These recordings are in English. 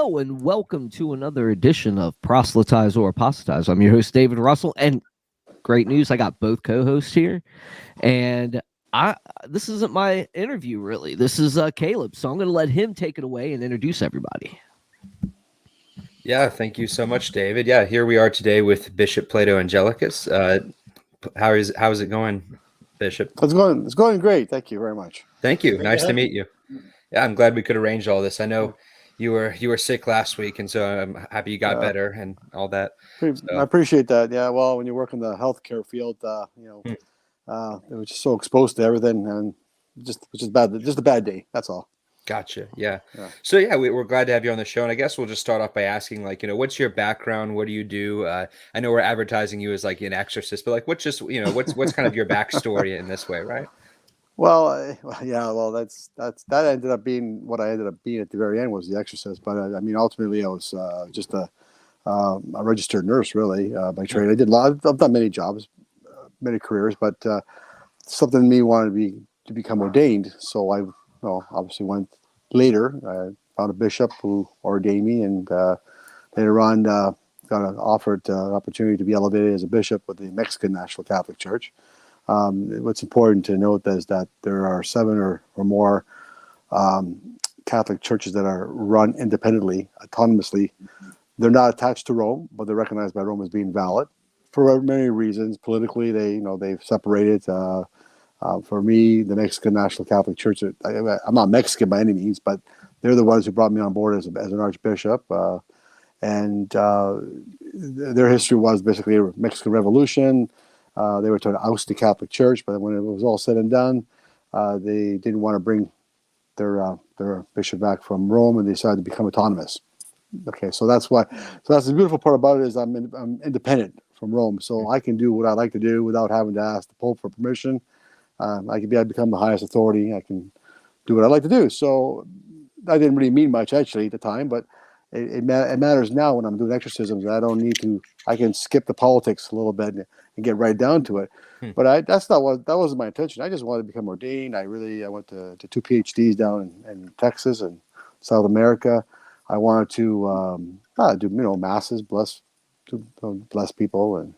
Hello and welcome to another edition of Proselytize or Apostatize. I'm your host, David Russell, and great news, I got both co-hosts here. And I this isn't my interview, really. This is Caleb, so I'm going to let him take it away and introduce everybody. Yeah, thank you so much, David. Yeah, here we are today with Bishop Plato Angelakis. How is it going, Bishop? It's going great. Thank you very much. Thank you. Nice to meet you. Yeah, I'm glad we could arrange all this. I know you were sick last week, and so I'm happy you got better and all that. I So, appreciate that. Yeah, well, when you work in the healthcare field, it was just so exposed to everything, and just bad. Just a bad day. That's all. gotcha. Yeah. So yeah, we're glad to have you on the show, and I guess we'll just start off by asking, what's your background? What do you do? I know we're advertising you as like an exorcist, but what's kind of your backstory in this way, right? Well, that ended up being what I ended up being at the very end was the exorcist. But I mean, ultimately, I was just a registered nurse, really, by trade. I did a lot. I've done many jobs, many careers, but something in me wanted to become ordained. So I, obviously went later. I found a bishop who ordained me, and later on got offered an opportunity to be elevated as a bishop with the Mexican National Catholic Church. What's important to note is that there are 7 or more Catholic churches that are run independently, autonomously. They're not attached to Rome, but they're recognized by Rome as being valid for many reasons. Politically, they've separated. For me, the Mexican National Catholic Church, I'm not Mexican by any means, but they're the ones who brought me on board as an archbishop. And their history was basically a Mexican Revolution. They were trying to oust the Catholic Church, but when it was all said and done, they didn't want to bring their bishop back from Rome, and they decided to become autonomous. Okay, so that's why. So that's the beautiful part about it is I'm independent from Rome, so I can do what I like to do without having to ask the Pope for permission. I become the highest authority. I can do what I like to do. So I didn't really mean much actually at the time, but it matters now when I'm doing exorcisms. I don't need to. I can skip the politics a little bit and get right down to it. But that wasn't my intention. I just wanted to become ordained. I went to 2 PhDs down in Texas and South America. I wanted to do masses, bless people and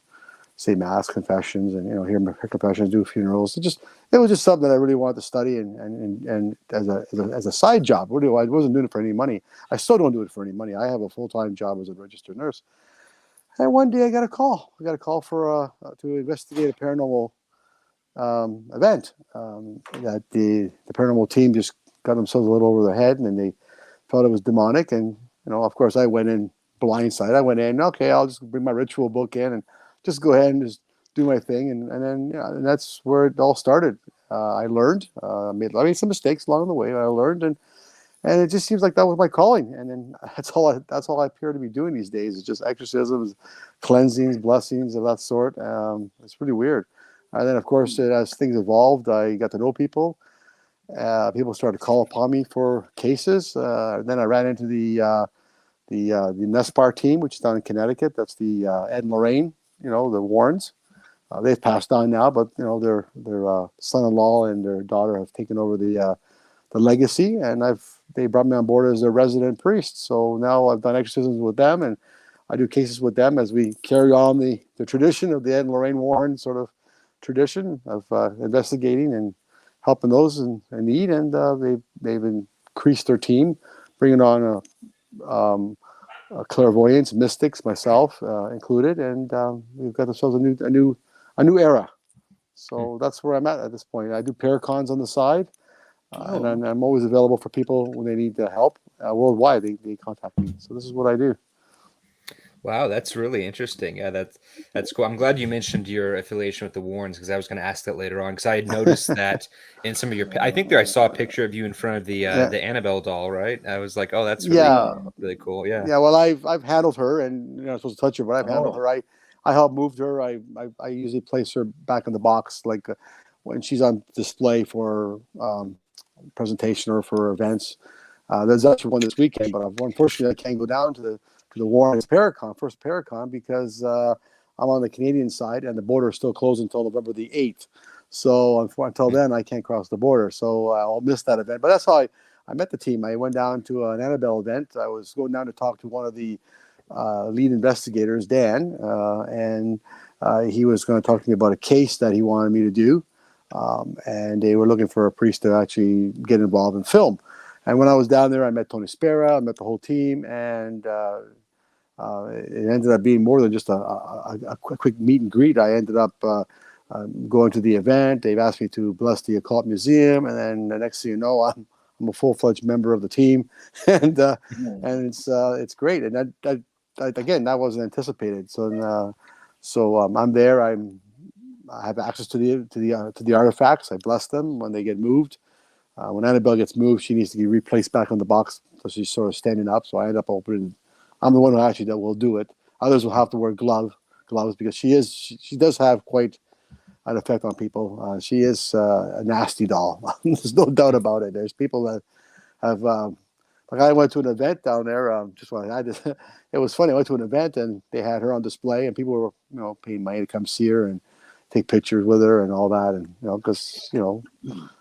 say mass, confessions, and hear confessions, do funerals. It was just something that I really wanted to study and as a side job. Really, I wasn't doing it for any money. I still don't do it for any money. I have a full-time job as a registered nurse. And one day I got a call. I got a call for to investigate a paranormal event. That the paranormal team just got themselves a little over their head, and they thought it was demonic. And of course, I went in blindsided. I went in, okay, I'll just bring my ritual book in and just go ahead and just do my thing. And then and that's where it all started. I learned. I made some mistakes along the way. I learned, and it just seems like that was my calling. And then that's all I appear to be doing these days. It's just exorcisms, cleansings, blessings of that sort. It's pretty weird. And then, of course, as things evolved, I got to know people. People started to call upon me for cases. Then I ran into the NESPAR team, which is down in Connecticut. That's the Ed and Lorraine, the Warrens. They've passed on now, but their son-in-law and their daughter have taken over the legacy, and they brought me on board as a resident priest. So now I've done exorcisms with them, and I do cases with them as we carry on the tradition of the Ed and Lorraine Warren sort of tradition of investigating and helping those in need. And they've increased their team, bringing on clairvoyants, mystics, myself included, and we've got ourselves a new era. So that's where I'm at this point. I do paracons on the side. And I'm always available for people when they need help worldwide. They contact me. So this is what I do. Wow, that's really interesting. Yeah, that's cool. I'm glad you mentioned your affiliation with the Warrens because I was going to ask that later on because I had noticed that in some of your. I think I saw a picture of you in front of the Annabelle doll, right? I was like, oh, that's really cool. Yeah. Yeah. Well, I've handled her, and you're not supposed to touch her, but I've handled her. I helped move her. I usually place her back in the box, like when she's on display for presentation or for events. There's actually one this weekend, but unfortunately I can't go down to the Warren's first Paracon, because I'm on the Canadian side and the border is still closed until November the 8th. So until then I can't cross the border. So I'll miss that event. But that's how I met the team. I went down to an Annabelle event. I was going down to talk to one of the lead investigators, Dan, and he was going to talk to me about a case that he wanted me to do. And they were looking for a priest to actually get involved in film. And when I was down there, I met Tony Spera, I met the whole team, and it ended up being more than just a quick meet and greet. I ended up going to the event. They've asked me to bless the occult museum, and then the next thing you know, I'm a full-fledged member of the team, and it's great. And that again, that wasn't anticipated. So I'm there. I have access to the artifacts. I bless them when they get moved. When Annabelle gets moved, she needs to be replaced back on the box, so she's sort of standing up. So I end up opening. I'm the one who actually that will do it. Others will have to wear gloves because she does have quite an effect on people. She is a nasty doll. There's no doubt about it. There's people that have. Like I went to an event down there. It was funny. I went to an event and they had her on display, and people were paying money to come see her and take pictures with her and all that, and because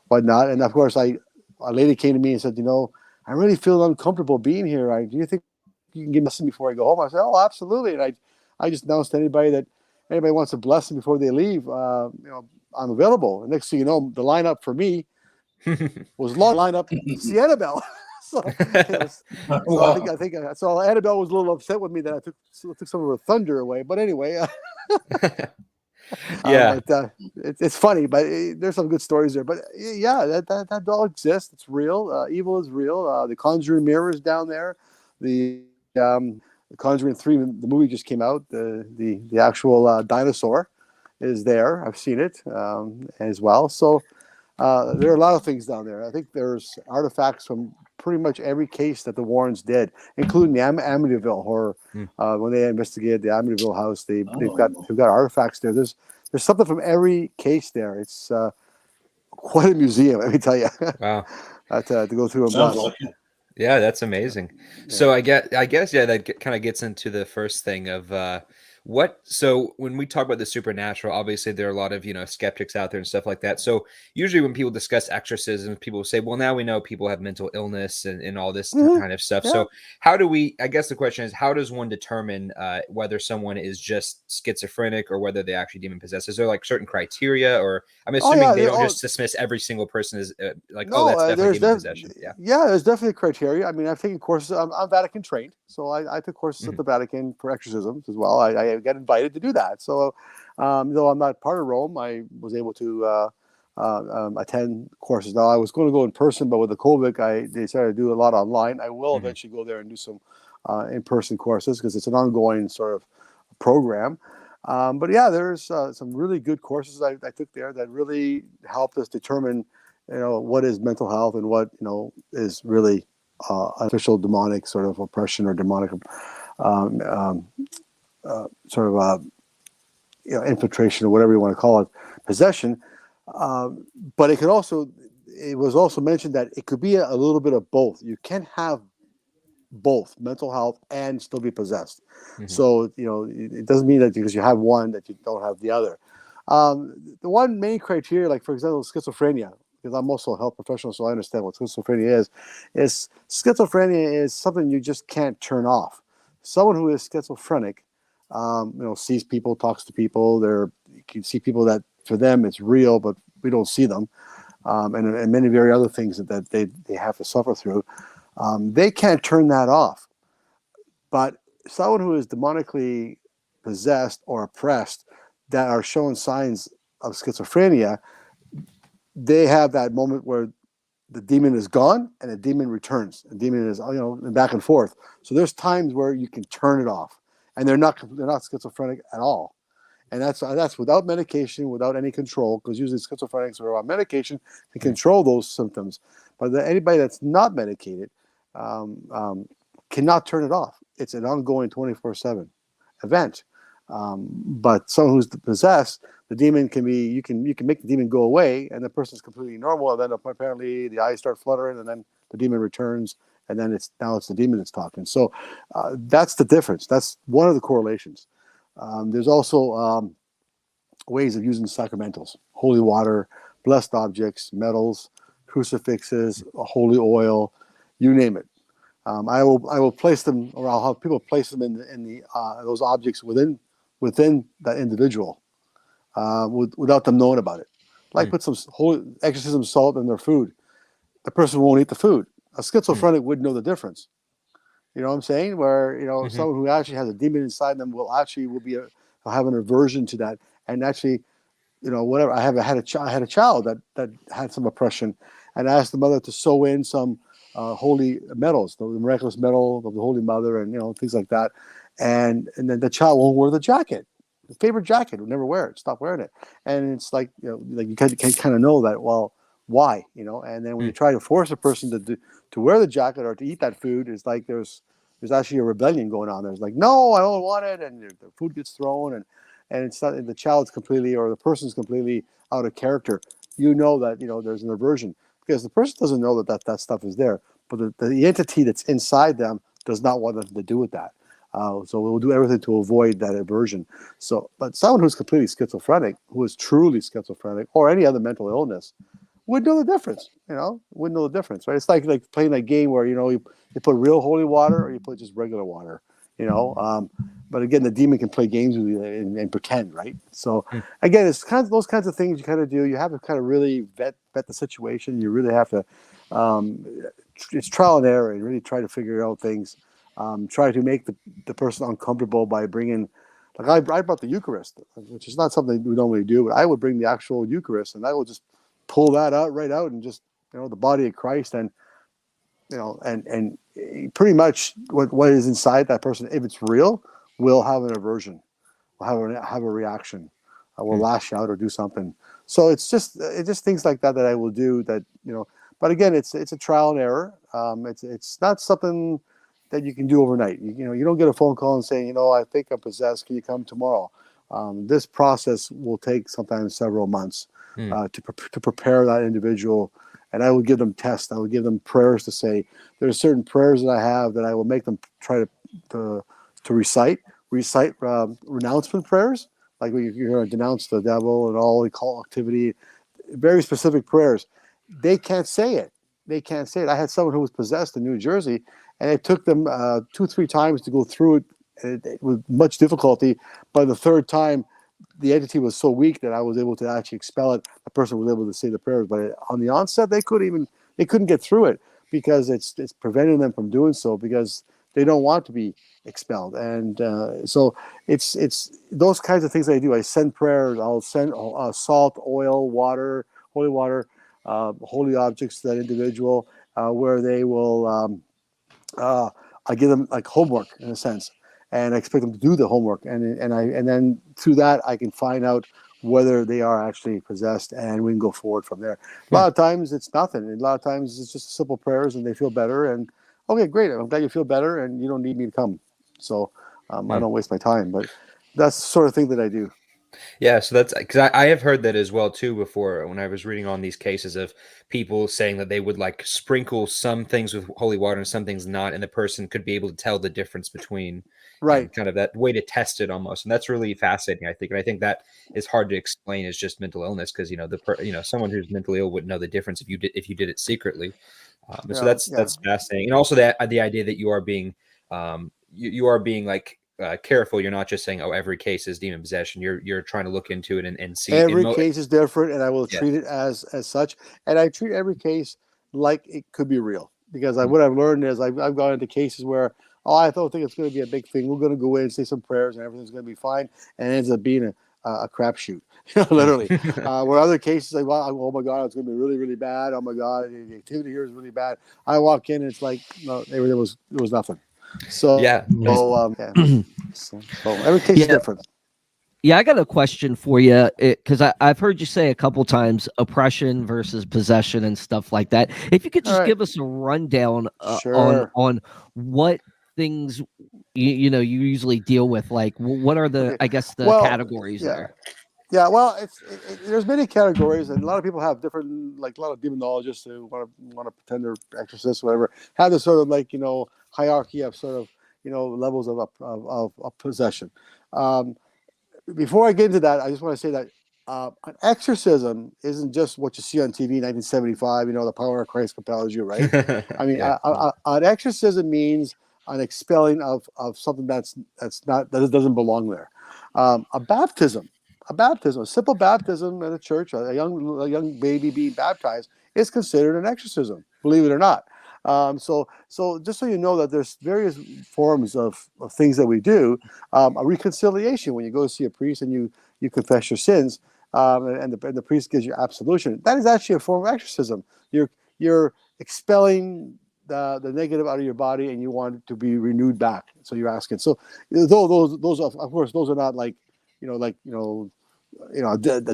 whatnot. And of course, a lady came to me and said, I really feel uncomfortable being here. Do you think you can give me a blessing before I go home? I said, oh, absolutely. And I just announced to anybody wants a blessing before they leave, I'm available. And next thing you know, the lineup for me was long lineup to see Annabelle. So I think Annabelle was a little upset with me that I took some of her thunder away. But anyway, yeah, it's funny, but there's some good stories there. But yeah, that doll exists. It's real. Evil is real. The Conjuring mirror is down there. The Conjuring 3, the movie just came out. The actual dinosaur is there. I've seen it as well. So there are a lot of things down there. I think there's artifacts from pretty much every case that the Warrens did, including the Amityville horror. When they investigated the Amityville house, they've got artifacts there. There's something from every case there. It's quite a museum, let me tell you. Wow. To go through and bless. Yeah, that's amazing. Yeah. So I guess that kind of gets into the first thing of so when we talk about the supernatural, obviously there are a lot of skeptics out there and stuff like that. So usually when people discuss exorcism, people say, well, now we know people have mental illness and all this kind of stuff. Yeah. So I guess the question is, how does one determine whether someone is just schizophrenic or whether they actually demon possessed? Is there like certain criteria, or I'm assuming they don't just dismiss every single person as that's definitely demon possession. Yeah, there's definitely criteria. I mean, I've taken courses. I'm Vatican trained, so I took courses at the Vatican for exorcisms as well. I got invited to do that. So, though I'm not part of Rome, I was able to attend courses. Now, I was going to go in person, but with the COVID, they decided to do a lot online. I will eventually go there and do some in-person courses because it's an ongoing sort of program. But yeah, there's some really good courses I took there that really helped us determine, what is mental health and what, is really official demonic sort of oppression or demonic infiltration or whatever you want to call it, possession. But it was also mentioned that it could be a little bit of both. You can have both mental health and still be possessed. So, it doesn't mean that because you have one that you don't have the other. The one main criteria, like for example, schizophrenia, because I'm also a health professional, so I understand what schizophrenia is schizophrenia is something you just can't turn off. Someone who is schizophrenic, sees people, talks to people. You can see people that for them it's real, but we don't see them, and many very other things that they have to suffer through. They can't turn that off. But someone who is demonically possessed or oppressed that are showing signs of schizophrenia, they have that moment where the demon is gone and the demon returns. The demon is back and forth. So there's times where you can turn it off, and they're not schizophrenic at all. And that's without medication, without any control, because usually schizophrenics are on medication to control those symptoms. But anybody that's not medicated cannot turn it off. It's an ongoing 24/7 event. But someone who's possessed, the demon can be, you can make the demon go away, and the person's completely normal, and then apparently the eyes start fluttering, and then the demon returns, and then it's the demon that's talking. So that's the difference. That's one of the correlations. There's also ways of using sacramentals, holy water, blessed objects, metals, crucifixes, holy oil, you name it. I will place them, or I'll have people place them in the those objects within that individual, without them knowing about it. Like put some holy exorcism salt in their food. The person won't eat the food. A schizophrenic would know the difference. You know what I'm saying? Where someone who actually has a demon inside them will have an aversion to that, and actually, whatever. I had a child that had some oppression, and I asked the mother to sew in some holy medals, the miraculous medal of the Holy Mother, and things like that, and then the child won't wear the jacket, the favorite jacket, would never wear it, stop wearing it, and it's like like you can kind of know that. Well, why? And then when you try to force a person to wear the jacket or to eat that food, it's like there's actually a rebellion going on. There's like, no, I don't want it, and the food gets thrown, and it's not, the child's completely, or the person's completely out of character. That there's an aversion because the person doesn't know that stuff is there, but the entity that's inside them does not want nothing to do with that. So we'll do everything to avoid that aversion. So, but someone who's completely schizophrenic, who is truly schizophrenic, or any other mental illness, would know the difference. Wouldn't know the difference, right? It's like playing that game where you put real holy water or you put just regular water. But again, the demon can play games with you and pretend, right? So again, it's those kinds of things you kind of do. You have to kind of really vet the situation. You really have to. It's trial and error, and really try to figure out things. Try to make the person uncomfortable by bringing. Like I brought the Eucharist, which is not something we normally do, but I would bring the actual Eucharist, and I will just pull that right out, and just the body of Christ, and and pretty much what is inside that person, if it's real, will have an aversion, will have a reaction, will lash out or do something. So it's just things like that I will do that. But again, it's a trial and error. It's not something that you can do overnight. You don't get a phone call and saying, I think I'm possessed. Can you come tomorrow? This process will take sometimes several months to prepare that individual. And I will give them tests. I will give them prayers to say. There are certain prayers that I have that I will make them try to recite renouncement prayers, like when you're going to denounce the devil and all occult activity. Very specific prayers. They can't say it. I had someone who was possessed in New Jersey, and it took them 2-3 times to go through it with much difficulty. By the third time, the entity was so weak that I was able to actually expel it. The person was able to say the prayers, but on the onset, they couldn't get through it because it's preventing them from doing so, because they don't want to be expelled. And so it's those kinds of things that I do. I send prayers. I'll send salt, oil, water, holy water, holy objects to that individual, where they will. I give them like homework in a sense, and I expect them to do the homework, and then through that I can find out whether they are actually possessed, and we can go forward from there. A lot of times it's nothing, and a lot of times it's just simple prayers, and they feel better. And okay, great, I'm glad you feel better, and you don't need me to come. So I don't waste my time, but that's the sort of thing that I do. Yeah, so that's because I have heard that as well too before, when I was reading on these cases of people saying that they would like sprinkle some things with holy water and some things not, and the person could be able to tell the difference between, Right. and kind of that way to test it almost. And that's really fascinating, I think. And I think that is hard to explain as just mental illness, because someone who's mentally ill wouldn't know the difference if you did it secretly. So that's fascinating. And also the idea that you are being you are being like careful. You're not just saying, oh, every case is demon possession. You're trying to look into it and see. Every case is different, and I will treat it as such. And I treat every case like it could be real, because what I've learned is I've gone into cases where, I don't think it's going to be a big thing. We're going to go in and say some prayers, and everything's going to be fine, and it ends up being a crapshoot, literally. Where other cases, like, oh my God, it's going to be really, really bad. Oh my God, the activity here is really bad. I walk in, and it's like, no, there was nothing. So so every case is different. Yeah, I got a question for you, because I've heard you say a couple times oppression versus possession and stuff like that. If you could just give us a rundown on what things you usually deal with, like what are the categories there? Yeah, well, there's many categories, and a lot of people have different, like a lot of demonologists who want to pretend they're exorcists, whatever, have this sort of hierarchy of sort of levels of possession. Before I get into that, I just want to say that An exorcism isn't just what you see on TV, 1975. The power of Christ compels you, right? I mean, Yeah. an exorcism means an expelling of something that doesn't belong there. A baptism, a simple baptism in a church, a young baby being baptized is considered an exorcism, believe it or not. So just so you know that there's various forms of things that we do. A reconciliation, when you go see a priest and you confess your sins, and the priest gives you absolution. That is actually a form of exorcism. You're expelling the negative out of your body, and you want it to be renewed back. So you're asking. So those of course those are not like a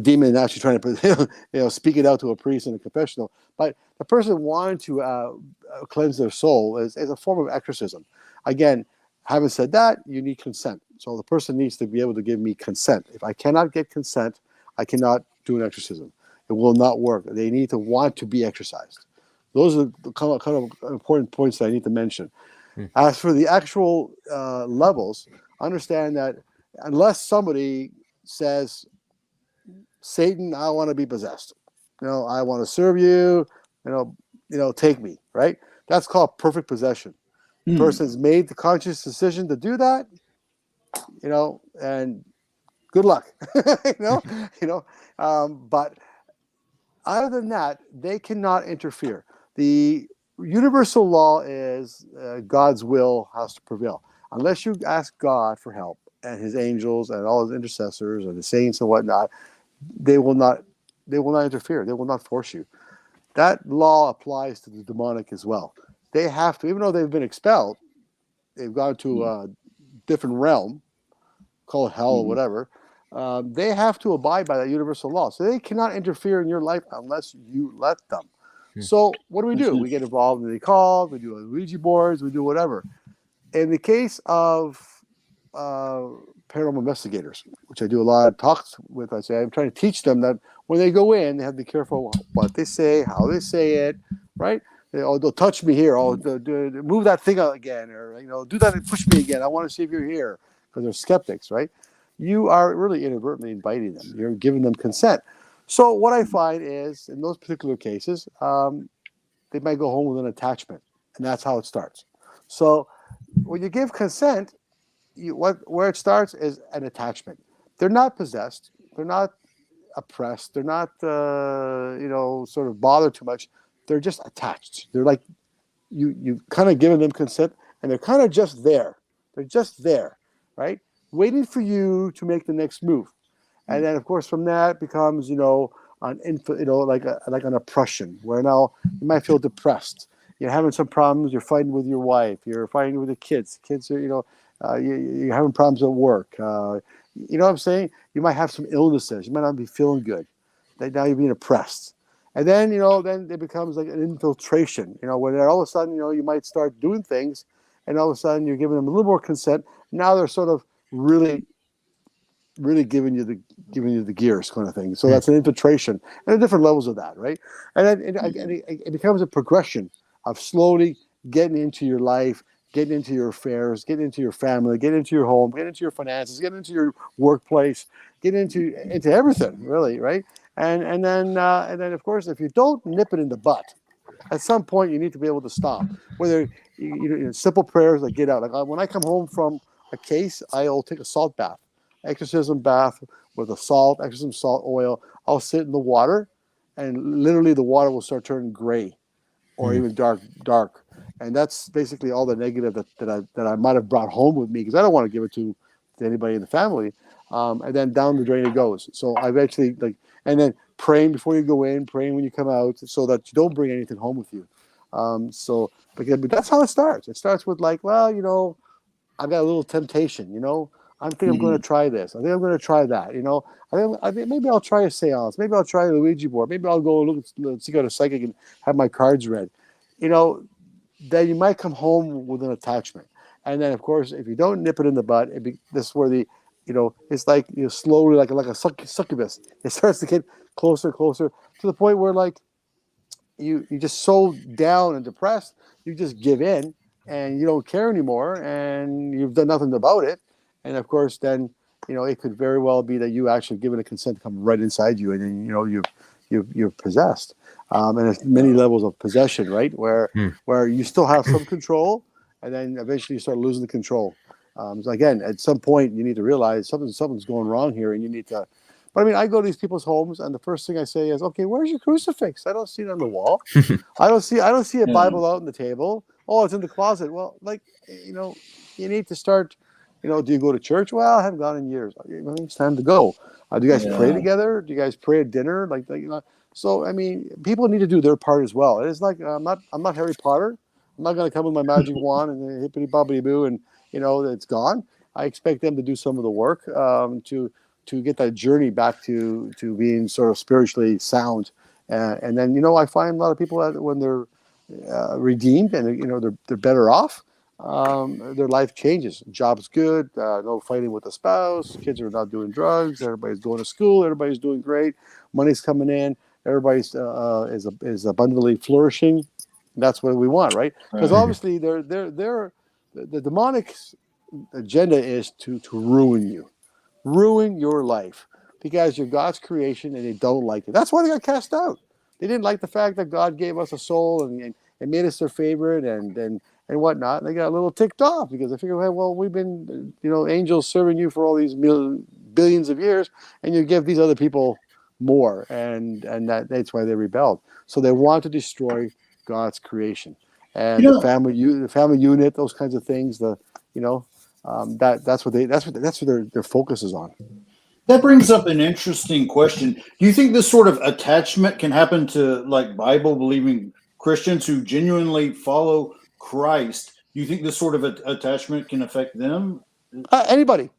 demon actually trying to speak it out to a priest in a confessional. But the person wanting to cleanse their soul is a form of exorcism. Again, having said that, you need consent. So the person needs to be able to give me consent. If I cannot get consent, I cannot do an exorcism. It will not work. They need to want to be exorcised. Those are the kind of important points that I need to mention. As for the actual levels, understand that unless somebody says, Satan, I want to be possessed. I want to serve you. Take me. Right? That's called perfect possession. The person's made the conscious decision to do that. And good luck. But other than that, they cannot interfere. The universal law is God's will has to prevail. Unless you ask God for help and his angels and all his intercessors and the saints and whatnot, they will not interfere. They will not force you. That law applies to the demonic as well. They have to, even though they've been expelled, they've gone to a different realm, call it hell or whatever. They have to abide by that universal law. So they cannot interfere in your life unless you let them. So what do? We get involved in the calls, we do Ouija boards, we do whatever. In the case of paranormal investigators, which I do a lot of talks with, I'm trying to teach them that when they go in, they have to be careful what they say, how they say it, right? They'll touch me here. Move that thing out again, or do that and push me again. I want to see if you're here, because they're skeptics, right? You are really inadvertently inviting them. You're giving them consent. So what I find is, in those particular cases, they might go home with an attachment, and that's how it starts. So when you give consent, where it starts is an attachment. They're not possessed. They're not oppressed. They're not sort of bothered too much. They're just attached. They're like you kind of given them consent, and they're kind of just there. They're just there, right? Waiting for you to make the next move. And then, of course, from that it becomes, like an oppression, where now you might feel depressed. You're having some problems. You're fighting with your wife. You're fighting with the kids. Kids are, you're having problems at work. You know what I'm saying? You might have some illnesses. You might not be feeling good. Now you're being oppressed. And then, then it becomes like an infiltration, where all of a sudden, you might start doing things, and all of a sudden you're giving them a little more consent. Now they're sort of really giving you the gears kind of thing. So that's an infiltration, and there are different levels of that, right? And then it becomes a progression of slowly getting into your life, getting into your affairs, getting into your family, getting into your home, getting into your finances, getting into your workplace, getting into everything, really, right? And then of course, if you don't nip it in the butt, at some point you need to be able to stop. Whether simple prayers like get out. Like when I come home from a case, I'll take a salt bath, exorcism bath with a exorcism salt oil. I'll sit in the water, and literally the water will start turning gray, or even dark. And that's basically all the negative that I might have brought home with me, because I don't want to give it to anybody in the family. And then down the drain it goes. So I eventually and then praying before you go in, praying when you come out, so that you don't bring anything home with you. But that's how it starts. It starts with I've got a little temptation. I think I'm going to try this. I think I'm going to try that. I think maybe I'll try a seance. Maybe I'll try the Ouija board. Maybe I'll go see a psychic and have my cards read. Then you might come home with an attachment. And then, of course, if you don't nip it in the bud, this is where it's like slowly, like a succubus. It starts to get closer and closer to the point where you're just so down and depressed, you just give in and you don't care anymore, and you've done nothing about it. And of course, then it could very well be that you actually given a consent to come right inside you, and then you're possessed. And there's many levels of possession, right? Where you still have some control, and then eventually you start losing the control. So again, at some point you need to realize something's going wrong here, and you need to. But I mean, I go to these people's homes, and the first thing I say is, "Okay, where's your crucifix? I don't see it on the wall. I don't see a Bible out on the table. Oh, it's in the closet." Well, you need to start. Do you go to church? Well, I haven't gone in years. It's time to go. Do you guys pray together? Do you guys pray at dinner? So I mean, people need to do their part as well. It's like I'm not Harry Potter. I'm not going to come with my magic wand and hippity bobbity boo, and it's gone. I expect them to do some of the work to get that journey back to being sort of spiritually sound. And then I find a lot of people that when they're redeemed and they're better off, their life changes. Job's good, no fighting with the spouse, kids are not doing drugs, everybody's going to school, everybody's doing great, money's coming in, everybody's is abundantly flourishing. That's what we want, right? Because obviously the demonic agenda is to ruin your life, because you're God's creation and they don't like it. That's why they got cast out. They didn't like the fact that God gave us a soul and made us their favorite and whatnot. And they got a little ticked off because they figured, well, we've been angels serving you for all these billions of years, and you give these other people more, and that's why they rebelled. So they want to destroy God's creation and the family unit, those kinds of things. That's what their focus is on. That brings up an interesting question. Do you think this sort of attachment can happen to like Bible believing Christians who genuinely follow Christ? Do you think this sort of attachment can affect them? Anybody.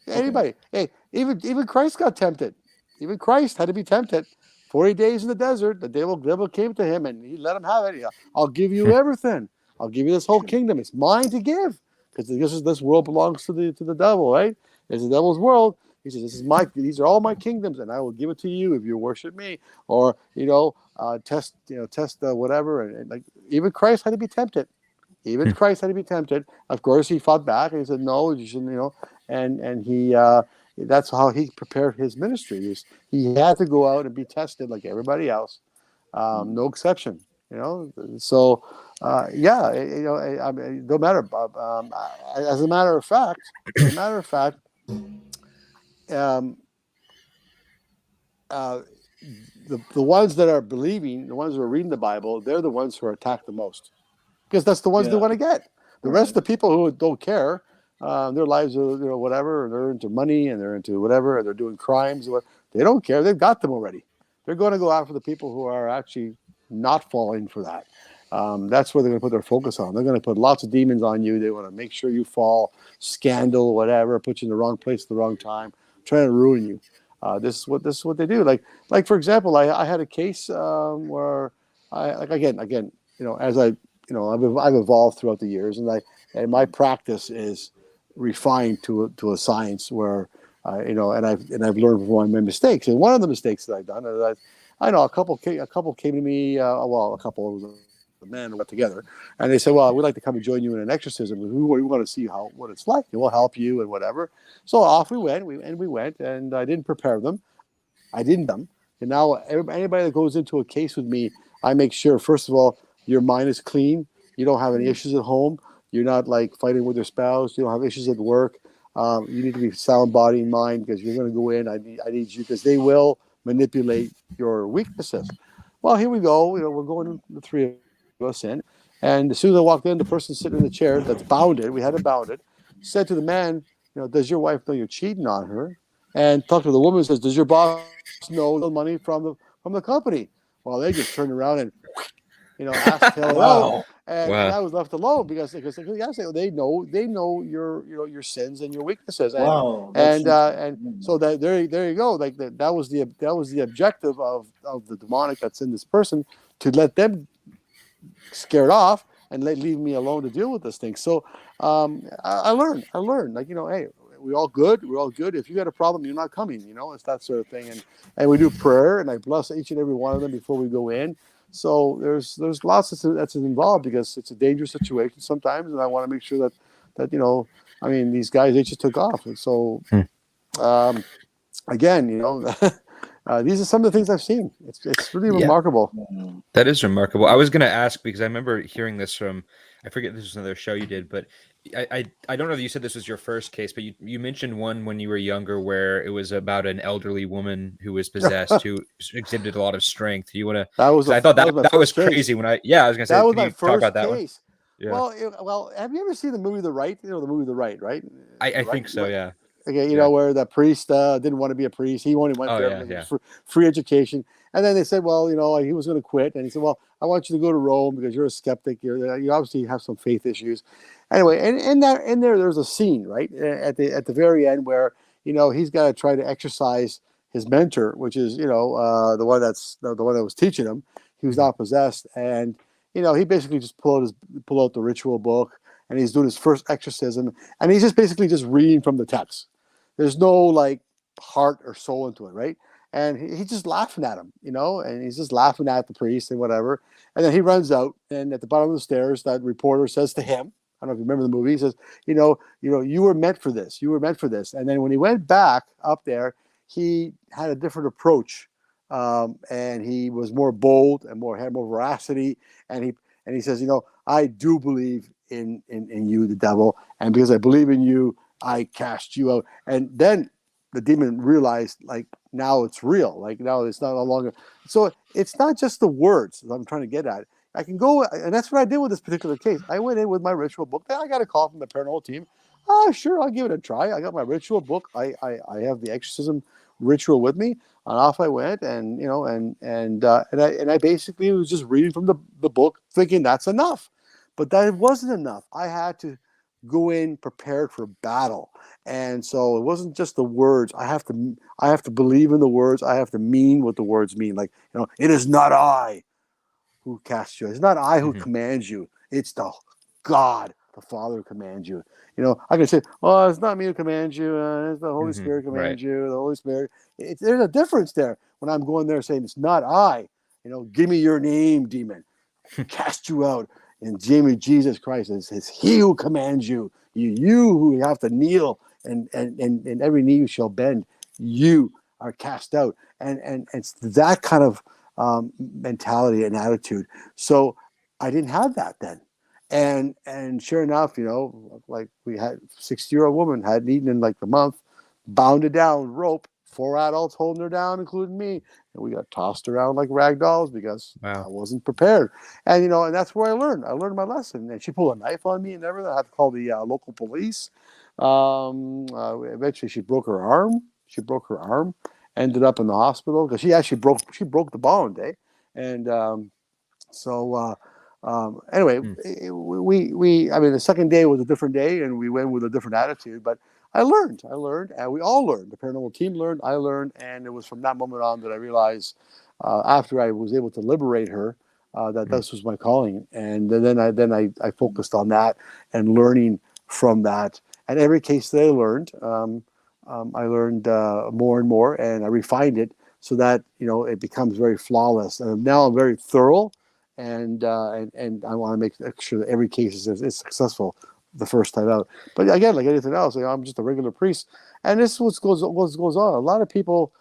Hey, even Christ got tempted. Even Christ had to be tempted. 40 days in the desert, the devil came to him and he let him have it. I'll give you everything. I'll give you this whole kingdom. It's mine to give, because this world belongs to the devil, right? It's the devil's world. He says, these are all my kingdoms, and I will give it to you if you worship me, or test whatever. And like even Christ had to be tempted. Even Christ had to be tempted. Of course, he fought back and he said, "No, you shouldn't." And he that's how he prepared his ministry. He had to go out and be tested like everybody else, no exception. So I mean, no matter. As a matter of fact, the ones that are believing, the ones who are reading the Bible, they're the ones who are attacked the most, because that's the ones they want to get. The rest of the people who don't care, their lives are whatever, they're into money and they're into whatever, and they're doing crimes. They don't care. They've got them already. They're going to go after the people who are actually not falling for that. That's where they're going to put their focus on. They're going to put lots of demons on you. They want to make sure you fall, scandal, whatever, put you in the wrong place at the wrong time, trying to ruin you. This is what they do. Like for example, I had a case where I've evolved throughout the years, and my practice is refined to a science where and I've learned from my mistakes. And one of the mistakes that I've done is I know a couple came to me. A couple was a man who got together, and they said, "Well, we'd like to come and join you in an exorcism. We want to see what it's like, and we'll help you and whatever." So off we went. We went, and I didn't prepare them. I didn't them. And now anybody that goes into a case with me, I make sure, first of all, your mind is clean. You don't have any issues at home. You're not like fighting with your spouse. You don't have issues at work. You need to be sound body and mind, because you're going to go in. I need you, because they will manipulate your weaknesses. Well, here we go. We're going, the three of us in. And as soon as I walked in, the person sitting in the chair that's bounded, we had it bounded, said to the man, "Does your wife know you're cheating on her?" And talked to the woman, says, "Does your boss know the money from the company?" Well, they just turned around and asked to hell out. And I was left alone because they know your sins and your weaknesses. And so that there you go. Like that was the objective of the demonic that's in this person, to let them scared off and leave me alone to deal with this thing. So I learned hey, we're all good. If you got a problem, you're not coming. It's that sort of thing. And we do prayer, and I bless each and every one of them before we go in. So there's lots that's involved, because it's a dangerous situation sometimes, and I want to make sure that these guys, they just took off. And so Again, these are some of the things I've seen. It's really Yeah. remarkable. That is remarkable. I was going to ask because I remember hearing this from, I forget this was another show you did, but I don't know if you said this was your first case, but you mentioned one when you were younger where it was about an elderly woman who was possessed who exhibited a lot of strength. You want to? That was I thought that was my that was first case. crazy when I was going to say, That was can my you talk first about that one? case. Yeah, Well, have you ever seen the movie The Right? You know the movie The Right, right? I The think so. Right. Yeah. Okay, Yeah. where the priest didn't want to be a priest. He only went Oh there yeah. because it Yeah. was for free education. And then they said, well, he was going to quit. And he said, well, I want you to go to Rome because you're a skeptic. You obviously have some faith issues. Anyway, and in there's a scene right at the very end where he's got to try to exorcise his mentor, which is the one the one that was teaching him. He was not possessed, and he basically just pull out the ritual book, and he's doing his first exorcism, and he's just basically just reading from the text. There's no like heart or soul into it, right? And he's just laughing at him, and he's just laughing at the priest and whatever. And then he runs out, and at the bottom of the stairs, that reporter says to him, I don't know if you remember the movie, he says, you were meant for this. You were meant for this. And then when he went back up there, he had a different approach. And he was more bold and had more veracity. And he says, I do believe in you, the devil. And because I believe in you, I cast you out. And then the demon realized, like, now it's real. Like, now it's not no longer. So it's not just the words that I'm trying to get at. I can go, and that's what I did with this particular case. I went in with my ritual book. I got a call from the paranormal team. Oh, sure, I'll give it a try. I got my ritual book. I have the exorcism ritual with me, and off I went. And I basically was just reading from the book, thinking that's enough, but that wasn't enough. I had to go in prepared for battle, and so it wasn't just the words. I have to believe in the words. I have to mean what the words mean. Like, it is not I who casts you. It's not I who commands you. It's the God, the Father, who commands you. I can say, "Oh, it's not me who commands you. It's the Holy Spirit commands you." The Holy Spirit. There's a difference there. When I'm going there saying, "It's not I." Give me your name, demon. Cast you out. And Jesus Christ is He who commands you. You who have to kneel, and every knee shall bend. You are cast out, and it's that kind of mentality and attitude. So I didn't have that then, and sure enough, like we had 60-year-old woman hadn't eaten in like the month, bounded down rope, 4 adults holding her down, including me, and we got tossed around like rag dolls because I wasn't prepared. And and that's where I learned my lesson. And she pulled a knife on me and everything. I had to call the local police. Eventually she broke her arm. Ended up in the hospital because she actually broke the bone, and anyway, the second day was a different day, and we went with a different attitude. But I learned, and we all learned. The paranormal team learned, I learned, and it was from that moment on that I realized, after I was able to liberate her, that this was my calling. And then I focused on that and learning from that. And every case that I learned more and more, and I refined it so that it becomes very flawless. And now I'm very thorough, and I want to make sure that every case is successful the first time out. But again, like anything else, I'm just a regular priest, and this is what goes on. A lot of people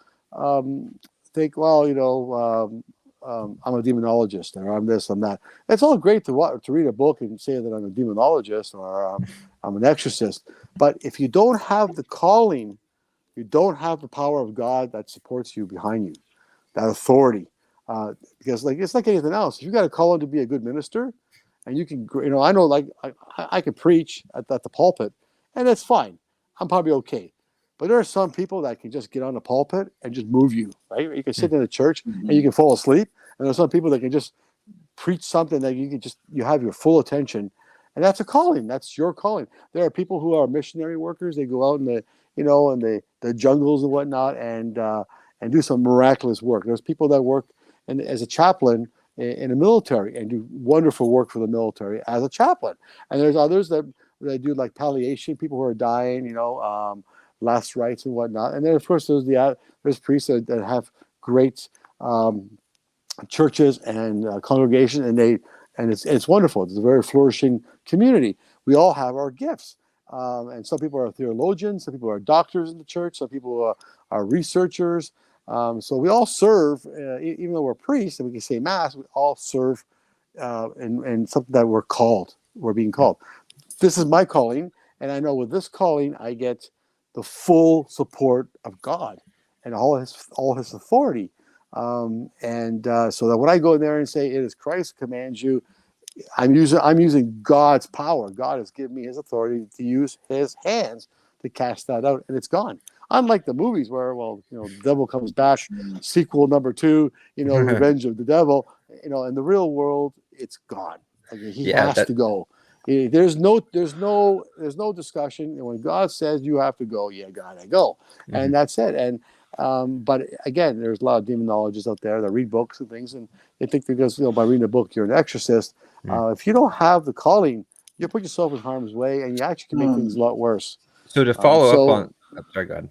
think, well, I'm a demonologist, or I'm this, I'm that. It's all great to read a book and say that I'm a demonologist or I'm an exorcist, but if you don't have the calling, you don't have the power of God that supports you behind you, that authority. Because it's like anything else. If you got a calling to be a good minister, and you can, I know, like I can preach at the pulpit, and that's fine. I'm probably okay. But there are some people that can just get on the pulpit and just move you, right? You can sit in a church and you can fall asleep, and there's some people that can just preach something that you have your full attention, and that's a calling. That's your calling. There are people who are missionary workers. They go out in the jungles and whatnot, and do some miraculous work. There's people that work as a chaplain in the military and do wonderful work for the military as a chaplain. And there's others that do like palliation, people who are dying, last rites and whatnot. And then of course there's priests that have great churches and congregation, and it's wonderful. It's a very flourishing community. We all have our gifts, And some people are theologians, some people are doctors in the church, some people are researchers. So we all serve, even though we're priests and we can say mass, we all serve in something that we're being called. This is my calling, and I know with this calling, I get the full support of God and all his authority. So that when I go in there and say, it is Christ who commands you, I'm using God's power. God has given me his authority to use his hands to cast that out, and it's gone. Unlike the movies where, the devil comes back, sequel number 2, Revenge of the Devil, in the real world, it's gone. He has to go. There's no discussion. And when God says you have to go, you gotta go, and that's it. And but again, there's a lot of demonologists out there that read books and things, and they think because by reading a book you're an exorcist. If you don't have the calling, you put yourself in harm's way, and you actually can make things a lot worse. So to follow up on, sorry, go ahead.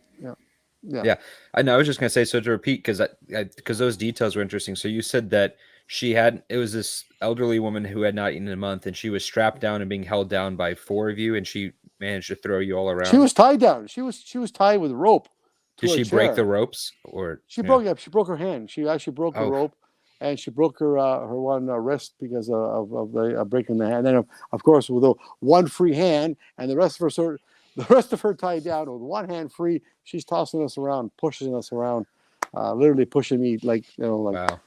Yeah. I know. I was just gonna say, so to repeat, because those details were interesting. So you said that it was this elderly woman who had not eaten in a month, and she was strapped down and being held down by 4 of you, and she managed to throw you all around. She was tied down. She was tied with a rope. Did she break the ropes, or she broke? Yeah, she broke her hand. She actually broke the rope, and she broke her one wrist because of the breaking the hand. And then of course with one free hand, and the rest of her tied down with one hand free. She's tossing us around, pushing us around, literally pushing me wow.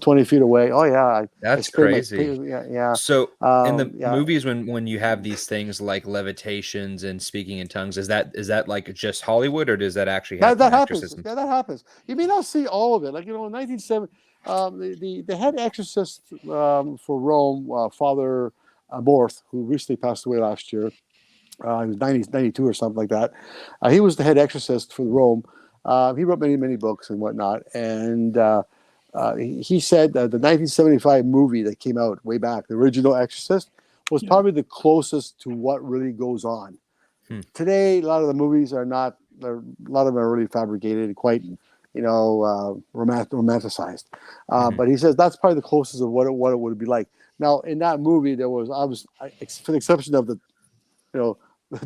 20 feet away. Oh yeah, that's crazy. Yeah. So in the movies, when you have these things like levitations and speaking in tongues, is that like just Hollywood, or does that actually happen? That happens. Yeah, that happens. You may not see all of it. Like in 1970, the head exorcist for Rome, Father Morth, who recently passed away last year. He was 92 or something like that. He was the head exorcist for Rome. He wrote many books and whatnot. And he said that the 1975 movie that came out way back, the original Exorcist, was probably the closest to what really goes on. Today, a lot of the movies are not. A lot of them are really fabricated, quite romanticized. But he says that's probably the closest of what it would be like. Now, in that movie, there was for the exception of the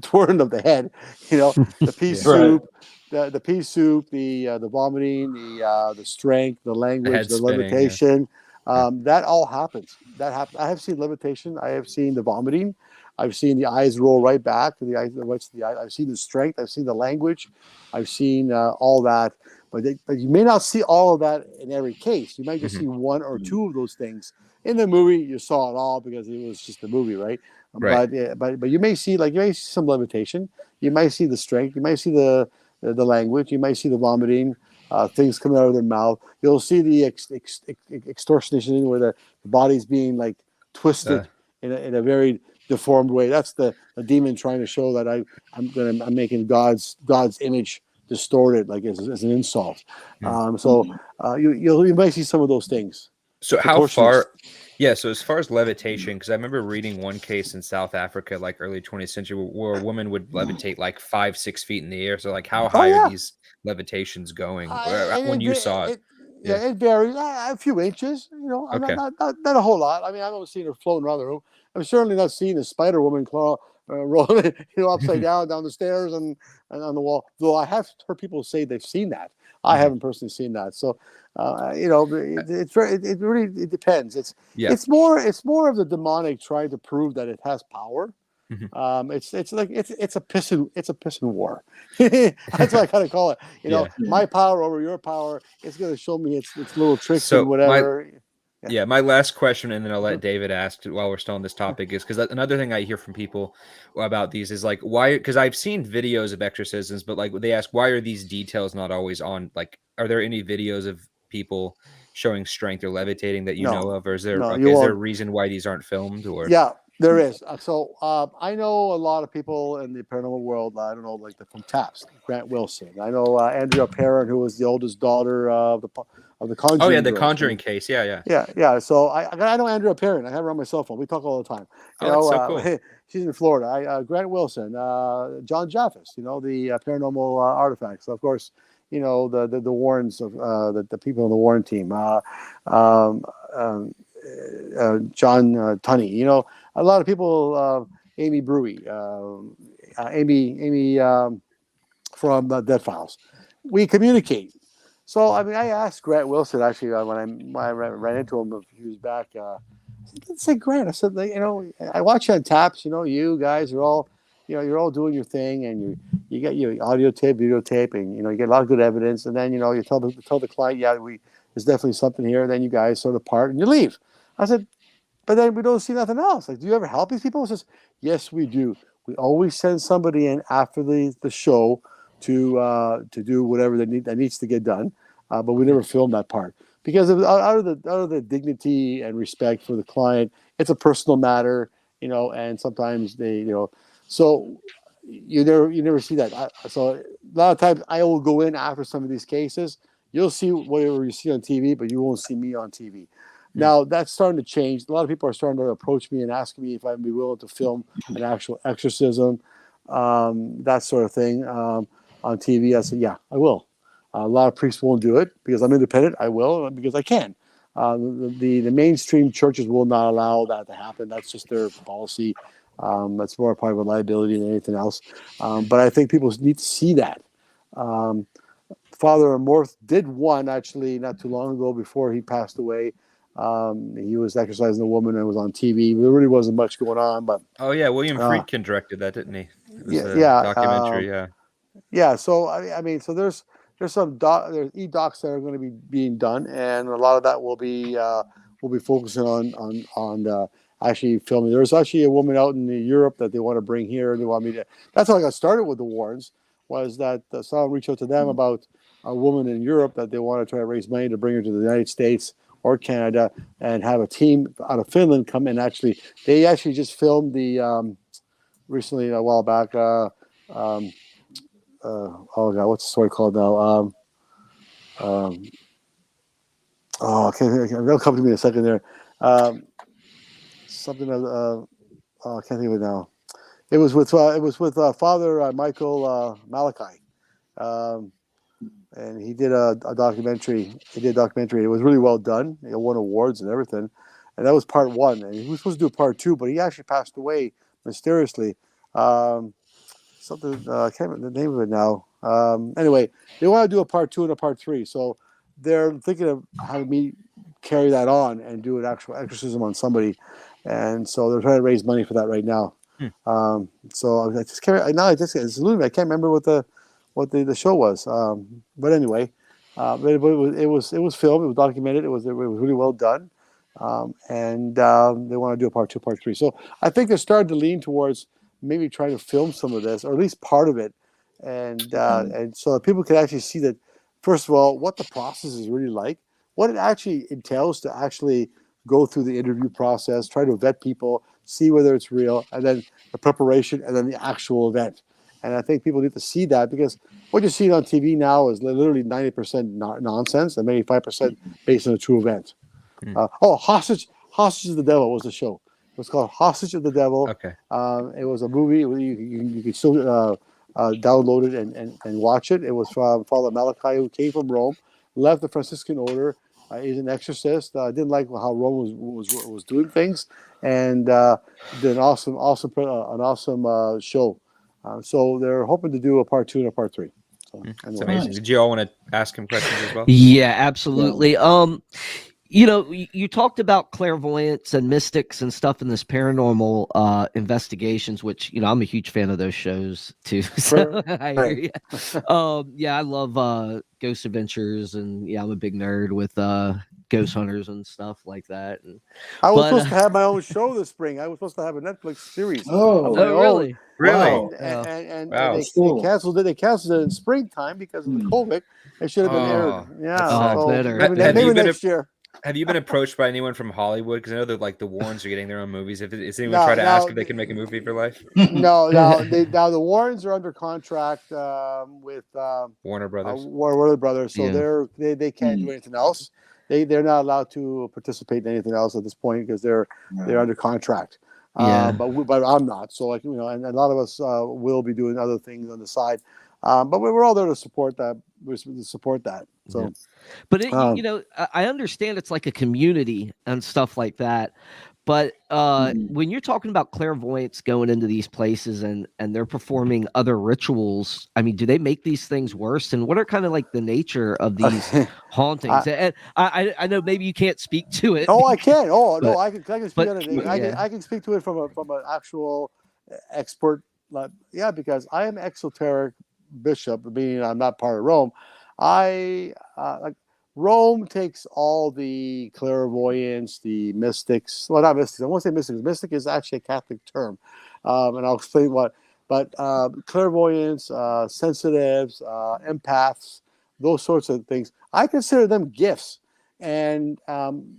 twirling of the head, the pea soup, the pea soup, the vomiting, the strength, the language, the levitation. That all happens. That happens. I have seen levitation. I have seen the vomiting. I've seen the eyes roll right back. I've seen the strength. I've seen the language. I've seen all that. But you may not see all of that in every case. You might just see one or two of those things. In the movie, you saw it all because it was just a movie, right? But you may see some levitation. You might see the strength. You might see the language. You might see the vomiting, things coming out of their mouth. You'll see the extortion where the body's being like twisted in a very deformed way. That's the demon trying to show that I'm making God's image distorted, like as an insult. You might see some of those things. So how far? Yeah. So as far as levitation, because I remember reading one case in South Africa, like early 20th century, where a woman would levitate like 5-6 feet in the air. So like, how high are these levitations going? When you saw it? It varies a few inches. Okay. Not a whole lot. I mean, I've never seen her floating around the room. I'm certainly not seeing a Spider Woman rolling, upside down the stairs and on the wall. Though I have heard people say they've seen that. I haven't personally seen that. So, it really depends. It's more of the demonic trying to prove that it has power. It's a pissin war. That's what I kind of call it. My power over your power. It's going to show me its little tricks and whatever. My last question, and then I'll let David ask while we're still on this topic, is because another thing I hear from people about these is like, why? Because I've seen videos of exorcisms, but like they ask, why are these details not always on? Like, are there any videos of people showing strength or levitating that you know of, or is there is there a reason why these aren't filmed? Or there is. So I know a lot of people in the paranormal world. I don't know, like from TAPS, Grant Wilson. I know Andrea Perron, who was the oldest daughter of the Conjuring. Oh yeah, the Conjuring case. Yeah. So I know Andrea Perron. I have her on my cell phone. We talk all the time. That's so cool. She's in Florida. Grant Wilson, John Jaffis. The paranormal artifacts. Of course, the Warrens of the people on the Warren team. John Tunney. A lot of people. Amy Brewy. Amy from Dead Files. We communicate. So I mean, I asked Grant Wilson actually when I ran into him a few years back. I said, Grant, I said, I watch you on Taps. You guys are all, you're all doing your thing, and you get your audio tape, video tape, and you get a lot of good evidence. And then you tell the client, yeah, there's definitely something here. Then you guys sort of part and you leave. I said, but then we don't see nothing else. Like, do you ever help these people? He says, yes, we do. We always send somebody in after the show to do whatever that needs to get done, but we never film that part because out of the dignity and respect for the client. It's a personal matter, and sometimes they, so you never see that. So a lot of times I will go in after some of these cases. You'll see whatever you see on TV, but you won't see me on TV. Now that's starting to change. A lot of people are starting to approach me and ask me if I'd be willing to film an actual exorcism, that sort of thing on TV. I said, yeah, I will. A lot of priests won't do it because I'm independent. I will because I can. The mainstream churches will not allow that to happen. That's just their policy. That's more part of a liability than anything else. But I think people need to see that. Father Amorth did one actually not too long ago before he passed away. He was exercising a woman and it was on TV. There really wasn't much going on, but William Friedkin directed that, didn't he? It was a yeah, documentary. Yeah. So I mean, so there's some there's e-docs that are going to be being done, and a lot of that will be focusing on actually filming. There's actually a woman out in Europe that they want to bring here. They want me to. That's how I got started with the Warrens. Was that someone reached out to them about a woman in Europe that they want to try to raise money to bring her to the United States or Canada, and have a team out of Finland come in. They actually just filmed the recently a while back. Oh God, what's the story called now? I can't. It'll come to me in a second there. Something of I can't think of it now. It was with Father Michael Malachi. And he did a documentary. It was really well done. He won awards and everything. And that was part one. And he was supposed to do part two, but he actually passed away mysteriously. Something I can't remember the name of it now. Anyway, they want to do a part two and a part three. So they're thinking of having me carry that on and do an actual exorcism on somebody. And so they're trying to raise money for that right now. So I just can't. Now it's literally I can't remember what the show was. But anyway, but it was filmed. It was documented. It was really well done. And they want to do a part two, part three. So I think they're starting to lean towards maybe trying to film some of this, or at least part of it, and so that people can actually see that. First of all, what the process is really like, what it actually entails to actually go through the interview process, try to vet people, see whether it's real, and then the preparation, and then the actual event. And I think people need to see that because what you're seeing on TV now is literally 90% nonsense and maybe 5% based on a true event. Hostage of the Devil was the show. It was called Hostage of the Devil. Okay. It was a movie. You could still download it and watch it. It was from Father Malachi, who came from Rome, left the Franciscan order. He's an exorcist. Didn't like how Rome was doing things, and did an awesome show. So they're hoping to do a part two and a part three. So, that's amazing. Did you all want to ask him questions as well? Yeah, absolutely. Yeah. You talked about clairvoyance and mystics and stuff in this paranormal investigations, which, I'm a huge fan of those shows too. So I hear you. I love Ghost Adventures, and I'm a big nerd with ghost hunters and stuff like that. And I was supposed to have my own show this spring. I was supposed to have a Netflix series. Really? Wow. And they canceled it. They canceled it in springtime because of the COVID. It should have been aired. Yeah. Maybe next year. Have you been approached by anyone from Hollywood? Because I know that the Warrens are getting their own movies. Is anyone trying to ask if they can make a movie for life? No. Now the Warrens are under contract with Warner Brothers. Warner Brothers, so they can't do anything else. They're not allowed to participate in anything else at this point because they're under contract. But I'm not. So and a lot of us will be doing other things on the side. But we're all there to support that. So, but I understand it's like a community and stuff like that. But Mhm. when you're talking about clairvoyants going into these places and they're performing other rituals, I mean, do they make these things worse? And what are kind of like the nature of these hauntings? I, And I know maybe you can't speak to it, oh, I can. Oh no, but I can speak but on it. yeah, I can speak to it from an actual expert. Yeah, because I am exoteric bishop, meaning I'm not part of Rome. I like Rome takes all the clairvoyants, the mystics. Well, not mystics. I won't say mystics. Mystic is actually a Catholic term, and I'll explain what. But clairvoyants, sensitives, empaths, those sorts of things, I consider them gifts. And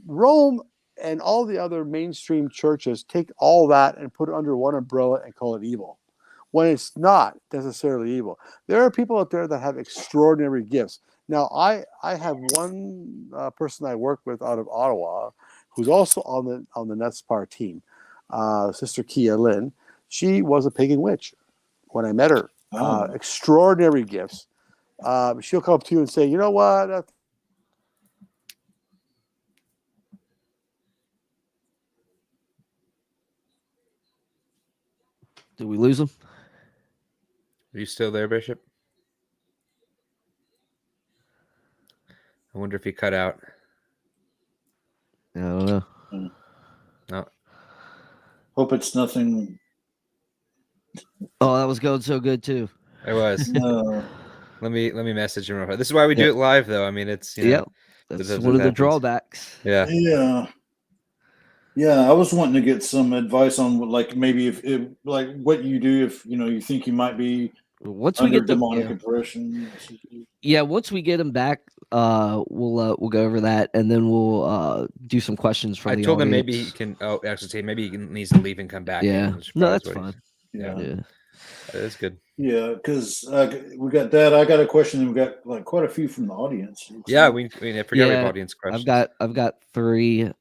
Rome and all the other mainstream churches take all that and put it under one umbrella and call it evil, when it's not necessarily evil. There are people out there that have extraordinary gifts. Now, I have one person I work with out of Ottawa, who's also on the NetSpar team, Sister Kia Lynn. She was a pagan witch when I met her. Oh. Extraordinary gifts. She'll come up to you and say, you know what? do we lose them? Are you still there, Bishop? I wonder if he cut out. I don't know. No. Hope it's nothing. Oh, that was going so good too. It was. No. Let me message him real quick. This is why we do it live, though. I mean, it's Yep, this that's is one what of the happens. drawbacks. Yeah. Yeah. Yeah, I was wanting to get some advice on like maybe if like what you do if you think you might be Once we under get them, demonic oppression. once we get them back, we'll go over that, and then we'll do some questions from I the told him audience. maybe he can. Oh, actually, maybe he needs to leave and come back. Yeah, no, that's fine. Yeah. Yeah. That's good. Yeah, because we got that. I got a question, and we got like quite a few from the audience. Yeah, I forgot we have Yeah, audience questions. I've got 3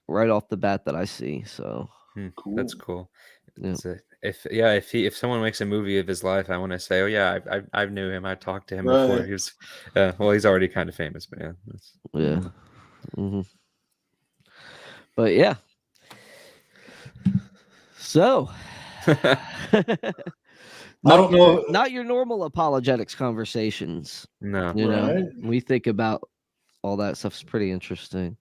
right off the bat that I see. So Cool. That's cool. yeah. If someone makes a movie of his life, I want to say, oh yeah, I knew him. I talked to him before. Right. He was, well, he's already kind of famous, but yeah. Yeah. Mm-hmm. But yeah. So I don't know. not your normal apologetics conversations. No. You know, Right. we think about all that stuff's pretty interesting.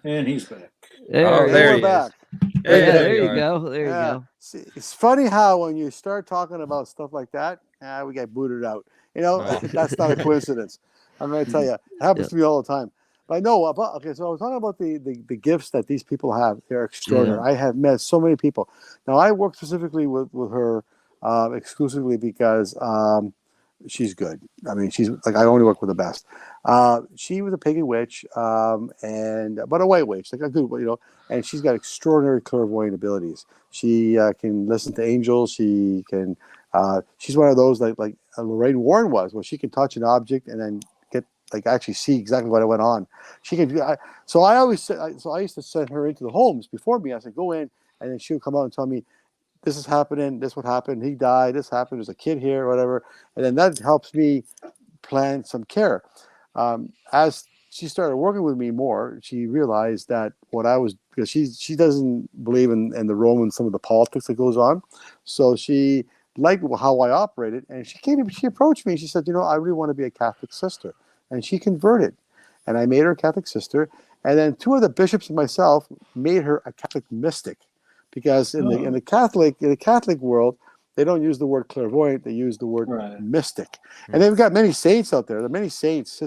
And he's back. There, there We're he back. Hey, yeah, there there you you are. go. There you Yeah. go. See, it's funny how when you start talking about stuff like that, we get booted out. Oh. That's not a coincidence. I'm going to tell you, it happens to me all the time. But I know about. Okay, so I was talking about the gifts that these people have. They're extraordinary. I have met so many people. Now I work specifically with her exclusively because she's good. I mean, she's like I only work with the best. She was a pagan witch, but a white witch, like a good, and she's got extraordinary clairvoyant abilities. She can listen to angels. She can. She's one of those like Lorraine Warren was, where she can touch an object and then get actually see exactly what went on. She can. So I always said. So I used to send her into the homes before me. I said, go in, and then she would come out and tell me, this is happening. This what happened. He died. This happened. There's a kid here, whatever. And then that helps me plan some care. As she started working with me more, she realized that what I was, because she doesn't believe in the Rome and some of the politics that goes on. So she liked how I operated. And she approached me and she said, I really want to be a Catholic sister. And she converted. And I made her a Catholic sister. And then 2 of the bishops and myself made her a Catholic mystic. Because in the Catholic world, they don't use the word clairvoyant; they use the word mystic. And they've got many saints out there. There are many saints,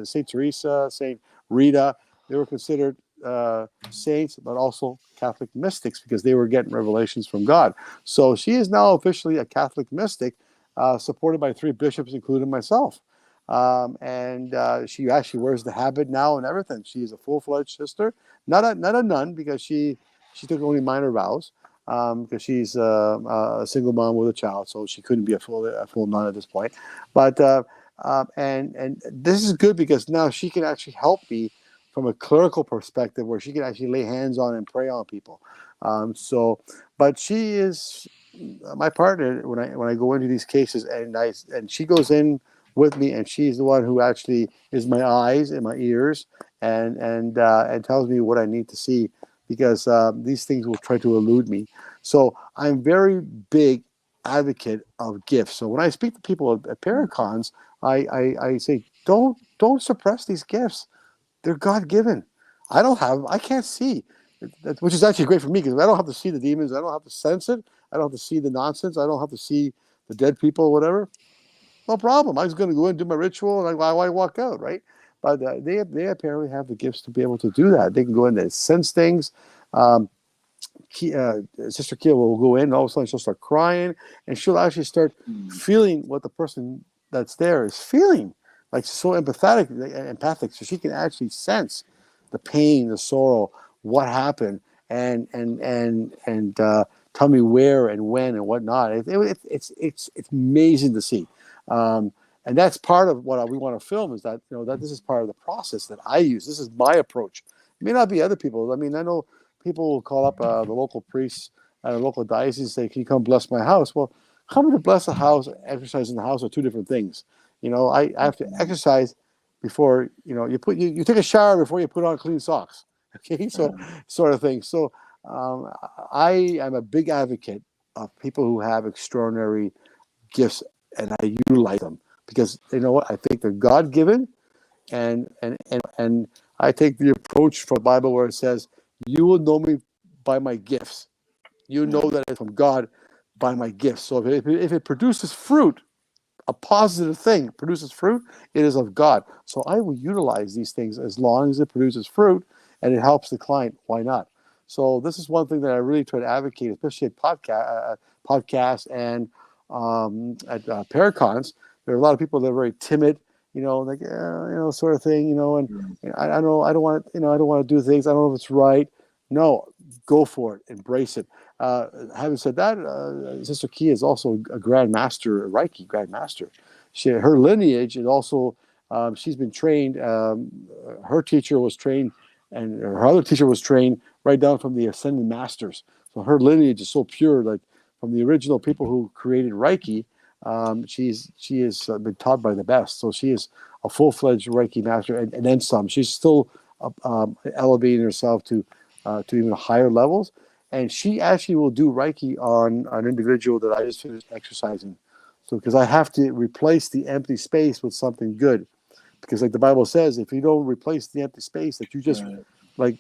Saint Teresa, Saint Rita. They were considered saints, but also Catholic mystics because they were getting revelations from God. So she is now officially a Catholic mystic, supported by 3 bishops, including myself. And she actually wears the habit now and everything. She is a full-fledged sister, not a nun because she took only minor vows because she's a single mom with a child, so she couldn't be a full nun at this point. But and this is good because now she can actually help me from a clerical perspective, where she can actually lay hands on and pray on people. But she is my partner when I go into these cases, and she goes in with me, and she's the one who actually is my eyes and my ears, and tells me what I need to see. because these things will try to elude me. So I'm very big advocate of gifts. So when I speak to people at Paracons, I say, don't suppress these gifts. They're God given. I can't see, which is actually great for me because I don't have to see the demons. I don't have to sense it. I don't have to see the nonsense. I don't have to see the dead people or whatever. No problem. I'm just going to go in and do my ritual and I walk out, right? But they apparently have the gifts to be able to do that. They can go in and sense things. Sister Kia will go in and all of a sudden she'll start crying and she'll actually start feeling what the person that's there is feeling. Like she's so empathic, so she can actually sense the pain, the sorrow, what happened, and tell me where and when and whatnot. It's amazing to see, and that's part of what we want to film. Is that that this is part of the process that I use. This is my approach. It may not be other people. I mean, I know people will call up the local priests at a local diocese and say, "Can you come bless my house?" Well, coming to bless a house, exercise in the house are two different things. I have to exercise before you take a shower before you put on clean socks. Okay, so sort of thing. So I am a big advocate of people who have extraordinary gifts, and I utilize them because you know what I think they're God given, and I take the approach from the Bible where it says, "You will know me by my gifts." You know that it's from God by my gifts. So if it produces fruit, a positive thing produces fruit, it is of God. So I will utilize these things as long as it produces fruit and it helps the client. Why not? So this is one thing that I really try to advocate, especially at podcasts and at Paracons. There are a lot of people that are very timid, like sort of thing, and I don't want to, I don't want to do things. I don't know if it's right. No, go for it, embrace it. Having said that, Sister Kia is also a grandmaster, a Reiki grandmaster. Her lineage is also, she's been trained, her teacher was trained, and her other teacher was trained right down from the Ascended Masters. So her lineage is so pure, like from the original people who created Reiki, she has been taught by the best. So she is a full-fledged Reiki master, and then some. She's still elevating herself to even higher levels. And she actually will do Reiki on an individual that I just finished exercising. So because I have to replace the empty space with something good. Because like the Bible says, if you don't replace the empty space, that you just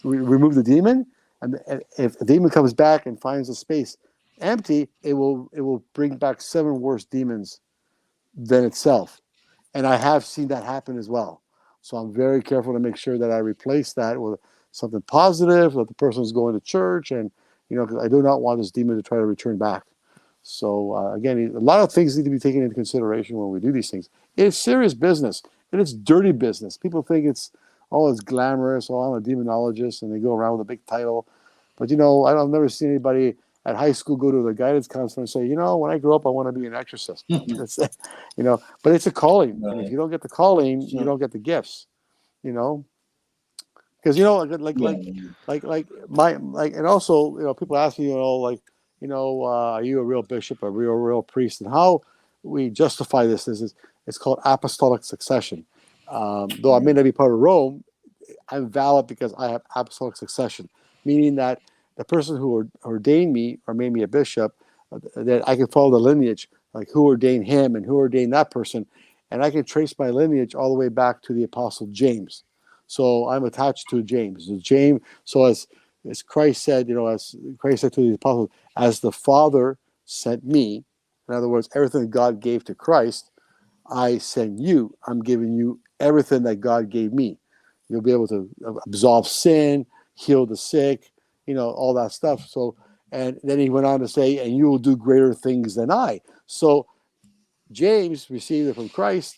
remove the demon, and if the demon comes back and finds the space empty, it will bring back 7 worse demons than itself. And I have seen that happen as well. So I'm very careful to make sure that I replace that with something positive, that the person is going to church, and because I do not want this demon to try to return back. So again, a lot of things need to be taken into consideration when we do these things. It's serious business, and it's dirty business. People think it's glamorous. Oh, I'm a demonologist, and they go around with a big title. But I've never seen anybody at high school go to the guidance counselor and say, when I grow up, I want to be an exorcist. That's but it's a calling, and if you don't get the calling, you don't get the gifts. Because and also people ask me are you a real bishop, a real priest, and how we justify this is it's called apostolic succession. Though I may not be part of Rome, I'm valid because I have apostolic succession, meaning that the person who ordained me or made me a bishop, that I can follow the lineage, like who ordained him and who ordained that person, and I can trace my lineage all the way back to the Apostle James. So I'm attached to James. So as Christ said, as Christ said to the apostles, as the Father sent me, in other words, everything that God gave to Christ, I send you. I'm giving you everything that God gave me. You'll be able to absolve sin, heal the sick, all that stuff. So, and then he went on to say, and you will do greater things than I. So James received it from Christ,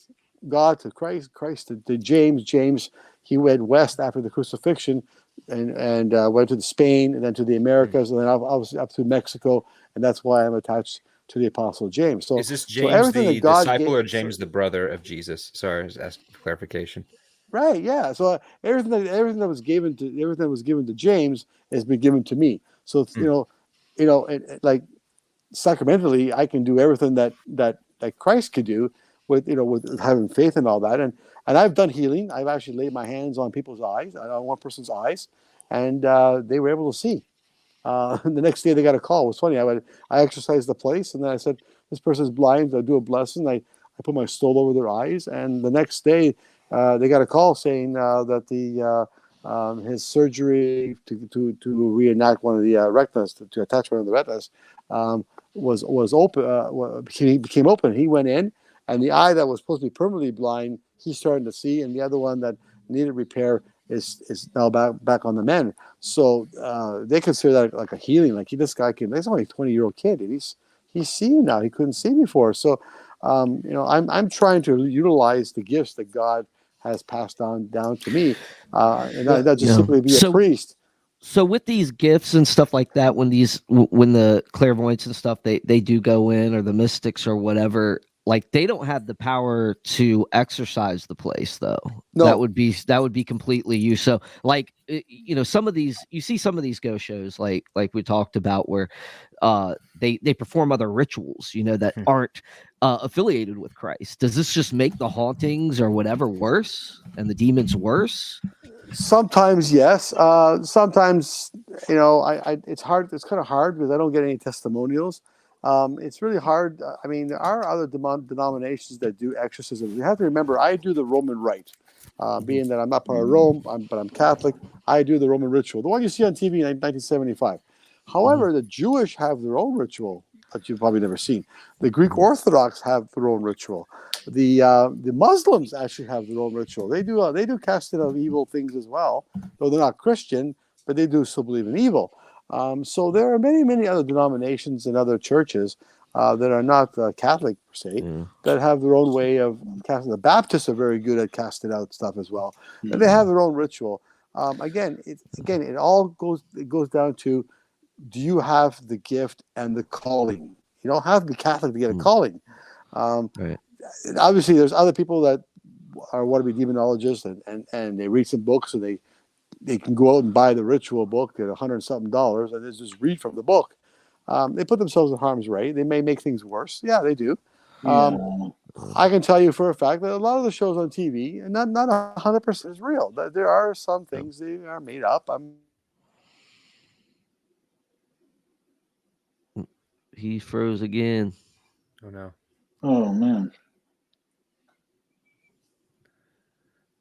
God to Christ, Christ to James. James, he went west after the crucifixion and went to Spain and then to the Americas and then obviously up to Mexico. And that's why I'm attached to the Apostle James. So is this James everything the that God disciple gave, or James the brother of Jesus? Sorry, I was asking for clarification. Right, yeah. So everything that was given to James has been given to me. So like sacramentally, I can do everything that Christ could do with having faith and all that. And I've done healing. I've actually laid my hands on people's eyes, on one person's eyes, and they were able to see. The next day they got a call. It was funny. I exercised the place, and then I said, "This person's blind. I'll do a blessing." I put my stole over their eyes, and the next day they got a call saying that his surgery to reenact one of the retinas, to attach one of the retinas, was open. Became open. He went in, and the eye that was supposed to be permanently blind, he's starting to see, and the other one that needed repair is now back on the mend. So they consider that like a healing. Like this guy he's only a 20-year-old kid, and he's seeing now. He couldn't see before. So I'm trying to utilize the gifts that God has passed on down to me, and not just simply be a priest. So with these gifts and stuff like that, when the clairvoyants and stuff they do go in, or the mystics or whatever, like they don't have the power to exorcise the place, though. No. That would be completely you. So like some of these, you see some of these ghost shows like we talked about, where they perform other rituals that aren't affiliated with Christ. Does this just make the hauntings or whatever worse, and the demons worse? Sometimes yes. Sometimes it's hard. It's kind of hard because I don't get any testimonials. It's really hard. I mean, there are other denominations that do exorcism. You have to remember, I do the Roman rite. Being that I'm not part of Rome, but I'm Catholic, I do the Roman ritual, the one you see on TV in 1975. However, the Jewish have their own ritual that you've probably never seen. The Greek Orthodox have their own ritual. The Muslims actually have their own ritual. They do casting of evil things as well, though they're not Christian, but they do still believe in evil. So there are many other denominations and other churches that are not Catholic per se, that have their own way of casting. The Baptists are very good at casting out stuff as well, and they have their own ritual. It all goes down to, do you have the gift and the calling? You don't have to be Catholic to get a calling. Right. Obviously, there's other people that want to be demonologists, and they read some books, and they can go out and buy the ritual book at $100-something, and they just read from the book. They put themselves in harm's way. They may make things worse. Yeah, they do. I can tell you for a fact that a lot of the shows on TV, and not 100% is real. There are some things that are made up. He froze again. Oh no. Oh man.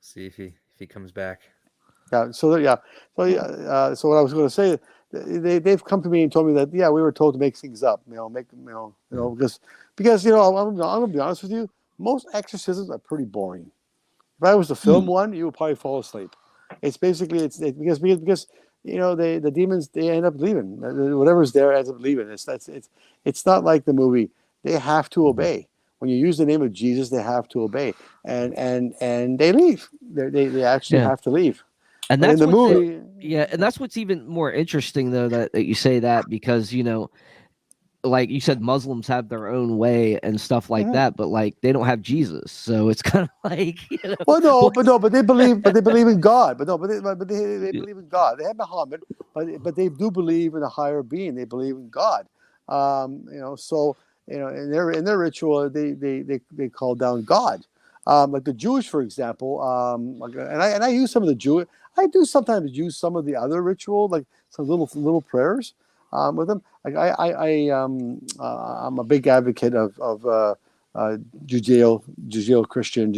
See if he comes back. Yeah. So what I was going to say, they've come to me and told me that we were told to make things up. Because I'm going to be honest with you, most exorcisms are pretty boring. If I was to film one, you would probably fall asleep. It's basically because the demons, they end up leaving. Whatever's there ends up leaving. It's not like the movie. They have to obey. When you use the name of Jesus, they have to obey, and they leave. They actually have to leave. And that's in the movie. And that's what's even more interesting, though, that you say that, because like you said, Muslims have their own way and stuff like that, but like they don't have Jesus, so it's kind of like but they believe in God. But they believe in God. They have Muhammad, but they do believe in a higher being. They believe in God. So in their ritual, they call down God. Like the Jewish, for example, and I use some of the Jewish. I do sometimes use some of the other ritual, like some little prayers with them. Like I'm a big advocate of Judeo-Christian,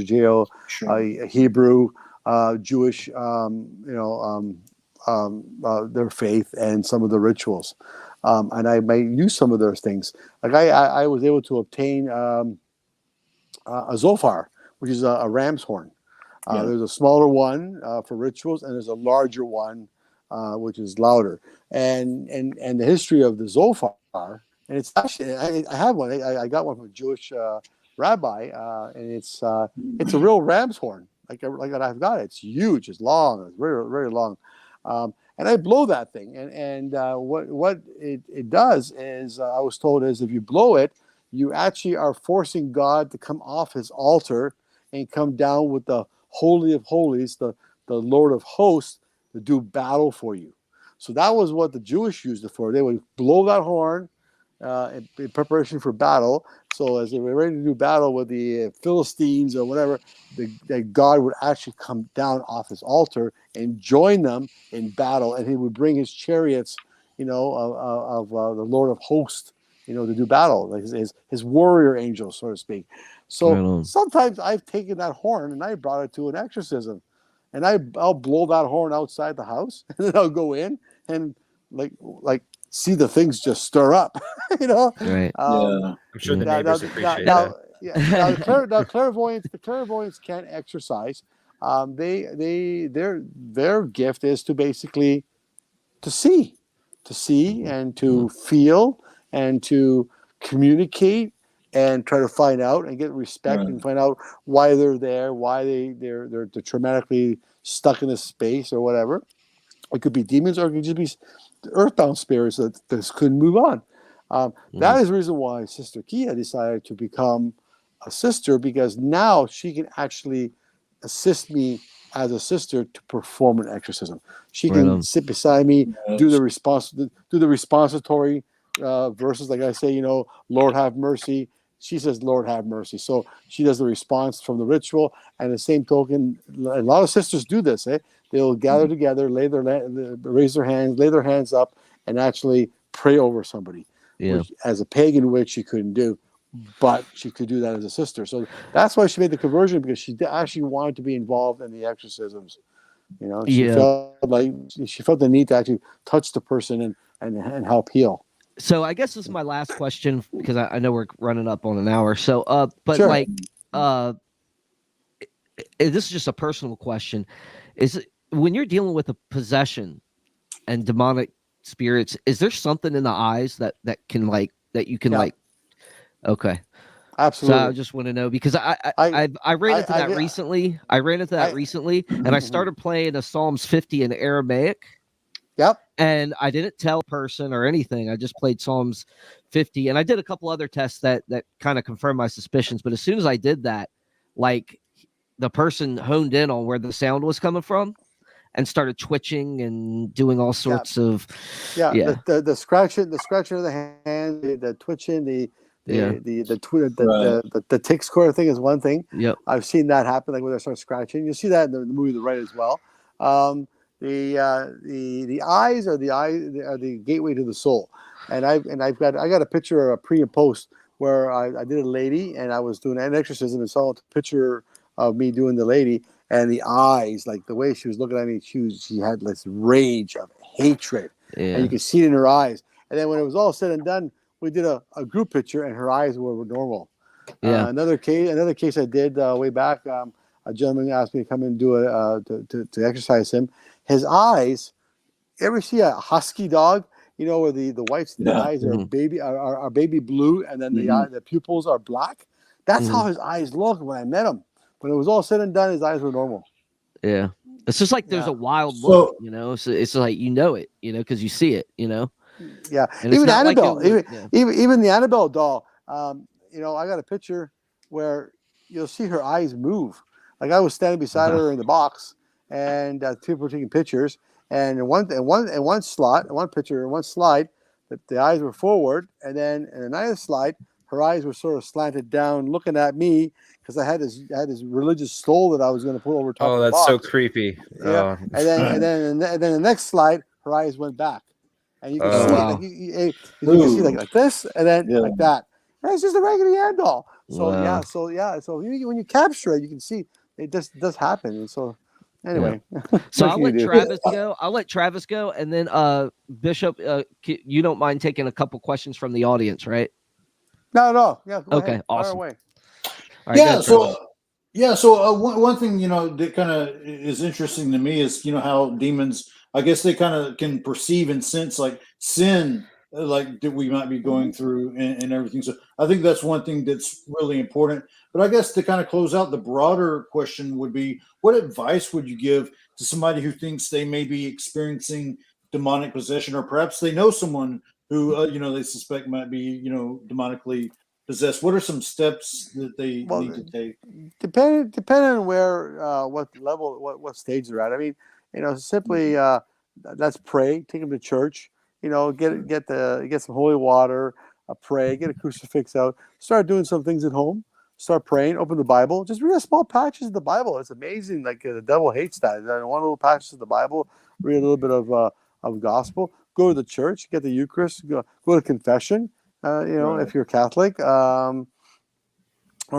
Hebrew, Jewish, their faith and some of the rituals, and I may use some of those things. Like I was able to obtain a Zophar, which is a ram's horn. There's a smaller one for rituals, and there's a larger one which is louder. And the history of the Zophar, and it's actually I have one. I got one from a Jewish rabbi, and it's a real ram's horn, like I've got it. It's huge. It's long. It's very very long. And I blow that thing, and what it does is I was told is if you blow it, you actually are forcing God to come off his altar and come down with the Holy of Holies, the Lord of Hosts, to do battle for you. So that was what the Jewish used it for. They would blow that horn, in preparation for battle. So as they were ready to do battle with the Philistines or whatever, that God would actually come down off his altar and join them in battle, and he would bring his chariots, of the Lord of Hosts, to do battle, like his warrior angels, so to speak. So sometimes I've taken that horn and I brought it to an exorcism, and I'll blow that horn outside the house, and then I'll go in and like see the things just stir up, Right. I'm sure the neighbors appreciate that. Now clairvoyants can't exercise. Their gift is to basically to see and to feel and to communicate and try to find out and get respect and find out why they're there, why they're traumatically stuck in this space or whatever. It could be demons, or it could just be earthbound spirits that couldn't move on. That is the reason why Sister Kia decided to become a sister, because now she can actually assist me as a sister to perform an exorcism. She can sit beside me, do the responsitory verses, like I say, Lord have mercy. She says, Lord have mercy. So she does the response from the ritual. And the same token, a lot of sisters do this. They'll gather together, raise their hands, lay their hands up, and actually pray over somebody. Yeah. Which, as a pagan witch, she couldn't do, but she could do that as a sister. So that's why she made the conversion, because she actually wanted to be involved in the exorcisms. She felt the need to actually touch the person and help heal. So I guess this is my last question, because I know we're running up on an hour. So, but Sure. this is just a personal question. Is it, when you're dealing with a possession and demonic spirits, is there something in the eyes that can that you can okay. Absolutely. So I just want to know, because I ran into that recently. I ran into that recently, and I started playing a Psalms 50 in Aramaic. Yep. And I didn't tell a person or anything. I just played Psalms 50, and I did a couple other tests that kind of confirmed my suspicions. But as soon as I did that, the person honed in on where the sound was coming from and started twitching and doing all sorts of the scratching of the hand, the twitching, the tick square thing is one thing. Yep. I've seen that happen, like when I start scratching. You see that in the movie The Right as well. The eyes are the gateway to the soul, and I got a picture, a pre and post, where I did a lady and I was doing an exorcism, and saw a picture of me doing the lady, and the eyes, like the way she was looking at me, she had this rage of hatred, and you could see it in her eyes. And then when it was all said and done, we did a group picture, and her eyes were normal. Another case I did way back. A gentleman asked me to come and do to exercise him. His eyes. You ever see a husky dog? Where the whites of the eyes are baby blue, and then the pupils are black. That's how his eyes looked when I met him. When it was all said and done, his eyes were normal. Yeah, it's just like there's a wild look, So it's like it, because you see it, Yeah, and even Annabelle, even the Annabelle doll. I got a picture where you'll see her eyes move. Like I was standing beside her in the box, and people were taking pictures. And in one slide, the eyes were forward, and then in another slide, her eyes were sort of slanted down, looking at me, because I had this religious stole that I was going to put over top. Oh, of the that's box. so creepy. Yeah, and then the next slide, her eyes went back, and you can see like you can see like this, and then like that. And it's just a regular hand doll. So so when you capture it, you can see it does happen. And so anyway, so I'll let Travis go. And then Bishop, you don't mind taking a couple questions from the audience, right? No. Yeah. Okay. Ahead. Awesome. Fire away. All right, So one thing that kind of is interesting to me is how demons, I guess they kind of can perceive and sense like sin, like that we might be going through and everything. So I think that's one thing that's really important. But I guess to kind of close out, the broader question would be, what advice would you give to somebody who thinks they may be experiencing demonic possession, or perhaps they know someone who they suspect might be demonically possessed? What are some steps that they need to take? Depending on where, what level, what stage they're at. I mean, simply let's pray, take them to church. Get some holy water. pray, get a crucifix out, start doing some things at home, start praying, open the Bible, just read a small patches of the Bible. It's amazing. Like the devil hates that. One little patches of the Bible, read a little bit of gospel, go to the church, get the Eucharist, go to confession, if you're Catholic, or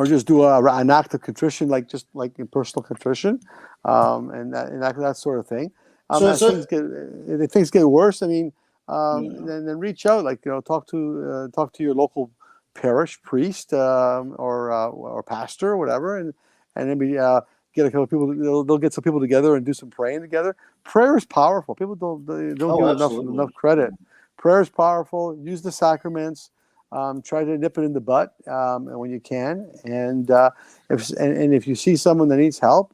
just do an act of contrition, just like in personal contrition, and that sort of thing. As things get worse, I mean, then reach out, talk to your local parish priest or pastor or whatever, and maybe get a couple of people. They'll get some people together and do some praying together. Prayer is powerful. People don't give enough credit. Prayer is powerful. Use the sacraments. Try to nip it in the butt when you can, and if you see someone that needs help,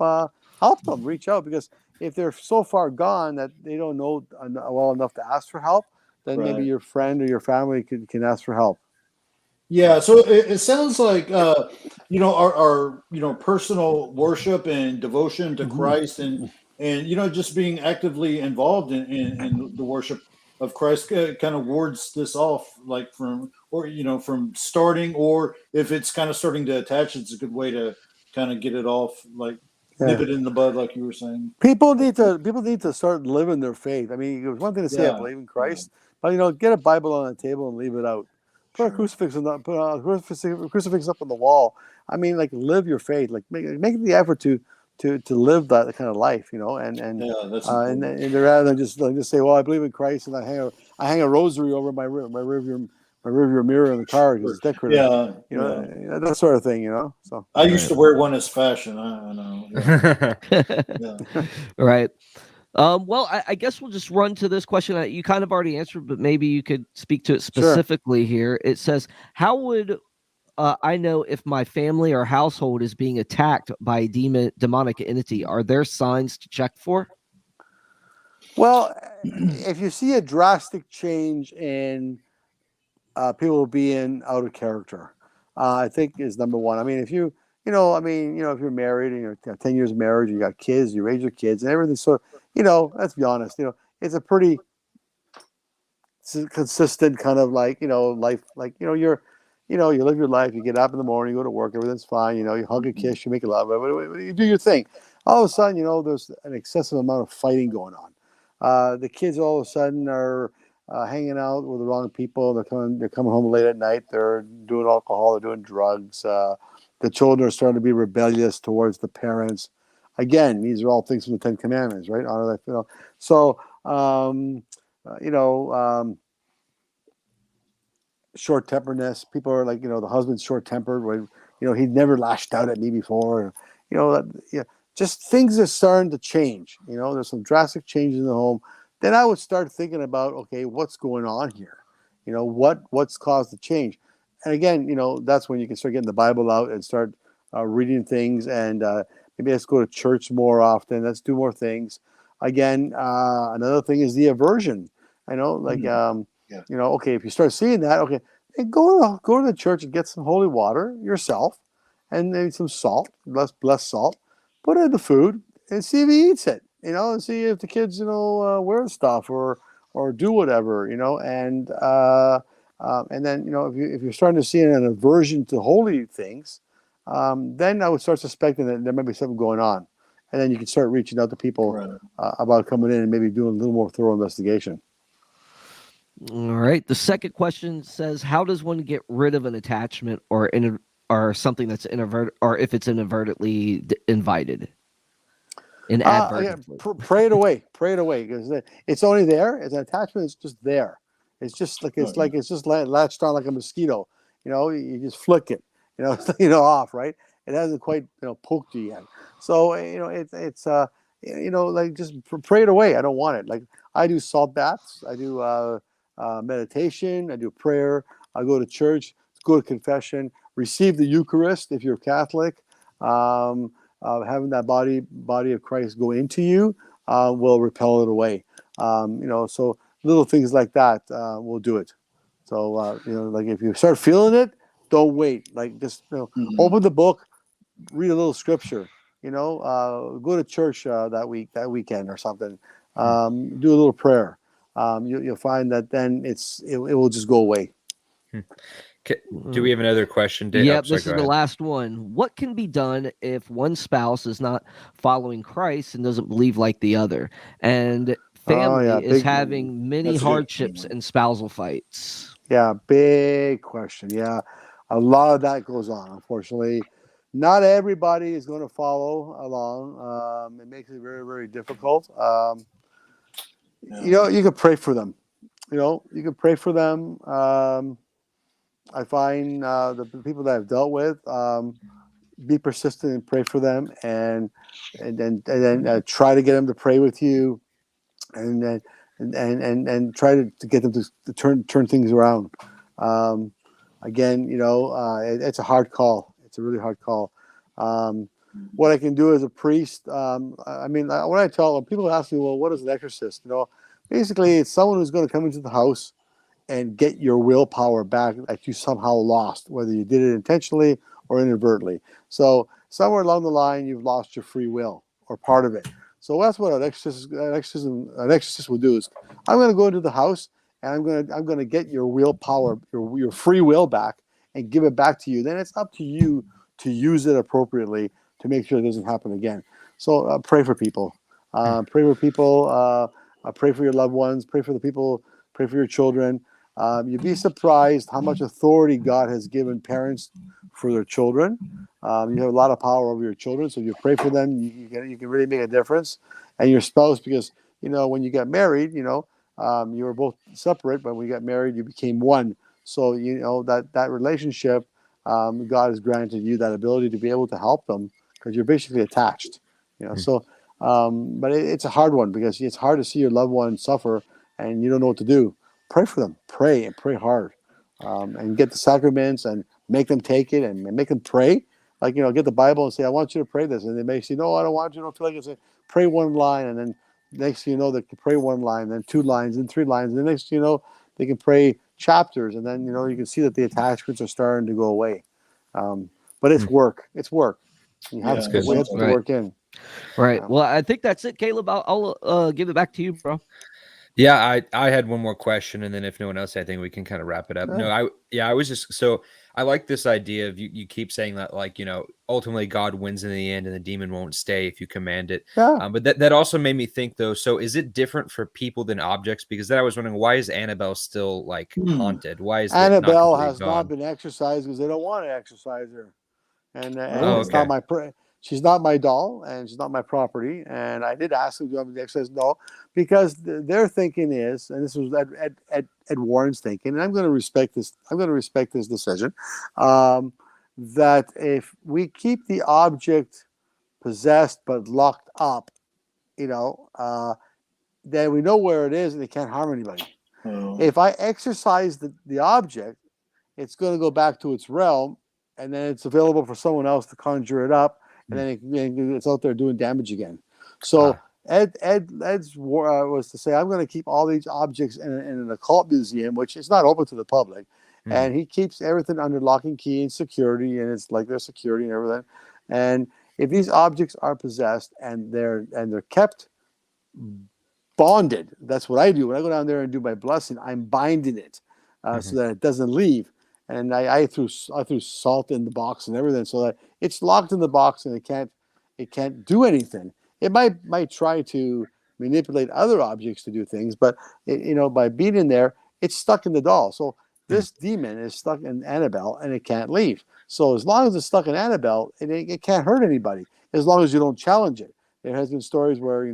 help them. Reach out, because if they're so far gone that they don't know well enough to ask for help, then maybe your friend or your family can ask for help. Yeah, so it sounds like our personal worship and devotion to Christ, and just being actively involved in the worship of Christ kind of wards this off, from starting, or if it's kind of starting to attach, it's a good way to kind of get it off, nip it in the bud, like you were saying. People need to start living their faith. I mean, it was one thing to say I believe in Christ, but get a Bible on the table and leave it out. Put a crucifix up on the wall. I mean, live your faith. Make the effort to live that kind of life, and rather than just say, well, I believe in Christ, and I hang a rosary over my rearview mirror in the car because it's decorative. That sort of thing. So I used to wear one as fashion. I know. Right. Well, I guess we'll just run to this question that you kind of already answered, but maybe you could speak to it specifically here. It says, how would I know if my family or household is being attacked by a demonic entity? Are there signs to check for? Well, if you see a drastic change in people being out of character, I think is number one. I mean, if if you're married and you're 10 years of marriage, you got kids, you raise your kids, and everything. So, let's be honest, it's a pretty consistent kind of life. You live your life. You get up in the morning, you go to work, everything's fine. You hug a kiss, you make love, you do your thing. All of a sudden, there's an excessive amount of fighting going on. The kids all of a sudden are hanging out with the wrong people. They're coming home late at night. They're doing alcohol. They're doing drugs. The children are starting to be rebellious towards the parents. Again, these are all things from the Ten Commandments, right? Honor thy. So, short-temperedness. People are the husband's short-tempered. When he'd never lashed out at me before. Just things are starting to change. There's some drastic changes in the home. Then I would start thinking about, okay, what's going on here? What's caused the change? And again, that's when you can start getting the Bible out and start reading things, and maybe let's go to church more often. Let's do more things. Again, another thing is the aversion. Okay, if you start seeing that, okay, then go to the church and get some holy water yourself, and maybe some salt, less salt. Put it in the food and see if he eats it. And see if the kids, wear stuff or do whatever, and then, if you're starting to see an aversion to holy things, then I would start suspecting that there might be something going on, and then you can start reaching out to people about coming in and maybe doing a little more thorough investigation. All right. The second question says, how does one get rid of an attachment or something that's or if it's inadvertently invited? Pray it away. Pray it away, because it's only there. It's an attachment. It's just there. It's just it's just latched on like a mosquito. You just flick it. Off. Right. It hasn't quite poked you yet. So it's just pray it away. I don't want it. I do salt baths. I do meditation. I do prayer. I go to church. Go to confession. Receive the Eucharist if you're Catholic. Having that body of Christ go into you will repel it away. So little things like that will do it. So if you start feeling it, don't wait. Just open the book, read a little scripture. Go to church that weekend or something. Do a little prayer. You'll find that then it will just go away. Do we have another question, Dave? Yep, Oh, sorry, this is go the ahead. last one. What can be done if one spouse is not following Christ and doesn't believe like the other? And Oh yeah, family is having many That's a good hardships one. and spousal fights. yeah, big question. Yeah, a lot of that goes on. Unfortunately, not everybody is going to follow along. It makes it very, very difficult. You can pray for them. You can pray for them. I find the people that I've dealt with, be persistent and pray for them, and then try to get them to pray with you, and then and try to get them to turn things around. Um, Again, it's a hard call. It's a really hard call. What I can do as a priest, what I tell them, people ask me, well, what is an exorcist? Basically, it's someone who's going to come into the house and get your willpower back that you somehow lost, whether you did it intentionally or inadvertently. So somewhere along the line, you've lost your free will or part of it. So that's what an exorcist will do is, I'm going to go into the house and I'm going to get your willpower, your free will back, and give it back to you. Then it's up to you to use it appropriately to make sure it doesn't happen again. So pray for people. Pray for people. Pray for your loved ones. Pray for the people. Pray for your children. You'd be surprised how much authority God has given parents for their children. You have a lot of power over your children, so if you pray for them, you can really make a difference. And your spouse, because when you got married, you were both separate, but when you got married, you became one. So that relationship, God has granted you that ability to be able to help them because you're basically attached. So. But it's a hard one because it's hard to see your loved one suffer and you don't know what to do. Pray for them. Pray and pray hard, and get the sacraments and make them take it and make them pray. Like, get the Bible and say, I want you to pray this. And they may say, no, I don't want you. I don't feel like it. Say, pray one line. And then next thing you know, they can pray one line, then 2 lines, then 3 lines. And the next thing you know, they can pray chapters. And then, you can see that the attachments are starting to go away. But it's work. It's work. You have to put the work in. Right. Well, I think that's it, Caleb. I'll give it back to you, bro. Yeah, I had one more question, and then if no one else, I think we can kind of wrap it up. No, I was just I like this idea of you keep saying that, like, ultimately God wins in the end, and the demon won't stay if you command it. Yeah. But that also made me think, though. So is it different for people than objects? Because then I was wondering, why is Annabelle still haunted? Why is Annabelle has not been exercised because they don't want to exercise her, and it's not my she's not my doll, and she's not my property. And I did ask them, do you want me to exercise? No, because their thinking is, and this was Ed Warren's thinking, and I'm going to respect this. I'm going to respect this decision, that if we keep the object possessed but locked up, then we know where it is and it can't harm anybody. If I exercise the object, it's going to go back to its realm, and then it's available for someone else to conjure it up, and then it's out there doing damage again. So Ed's was to say, I'm going to keep all these objects in an occult museum, which is not open to the public, and he keeps everything under lock and key and security, and it's like their security and everything. And if these objects are possessed and they're kept bonded, that's what I do. When I go down there and do my blessing, I'm binding it so that it doesn't leave. And I threw salt in the box and everything so that it's locked in the box and it can't do anything. It might try to manipulate other objects to do things, but by being in there, it's stuck in the doll. So this demon is stuck in Annabelle and it can't leave. So as long as it's stuck in Annabelle, it can't hurt anybody as long as you don't challenge it. There has been stories where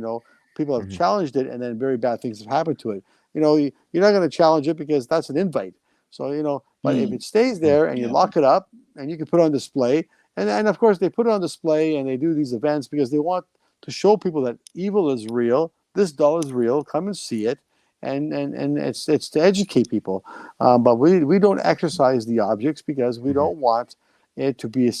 people have challenged it and then very bad things have happened to it. You're not going to challenge it because that's an invite. So, but if it stays there and you lock it up and you can put it on display, and of course they put it on display and they do these events because they want to show people that evil is real. This doll is real. Come and see it. And it's to educate people. But we don't exercise the objects because we don't want it to be,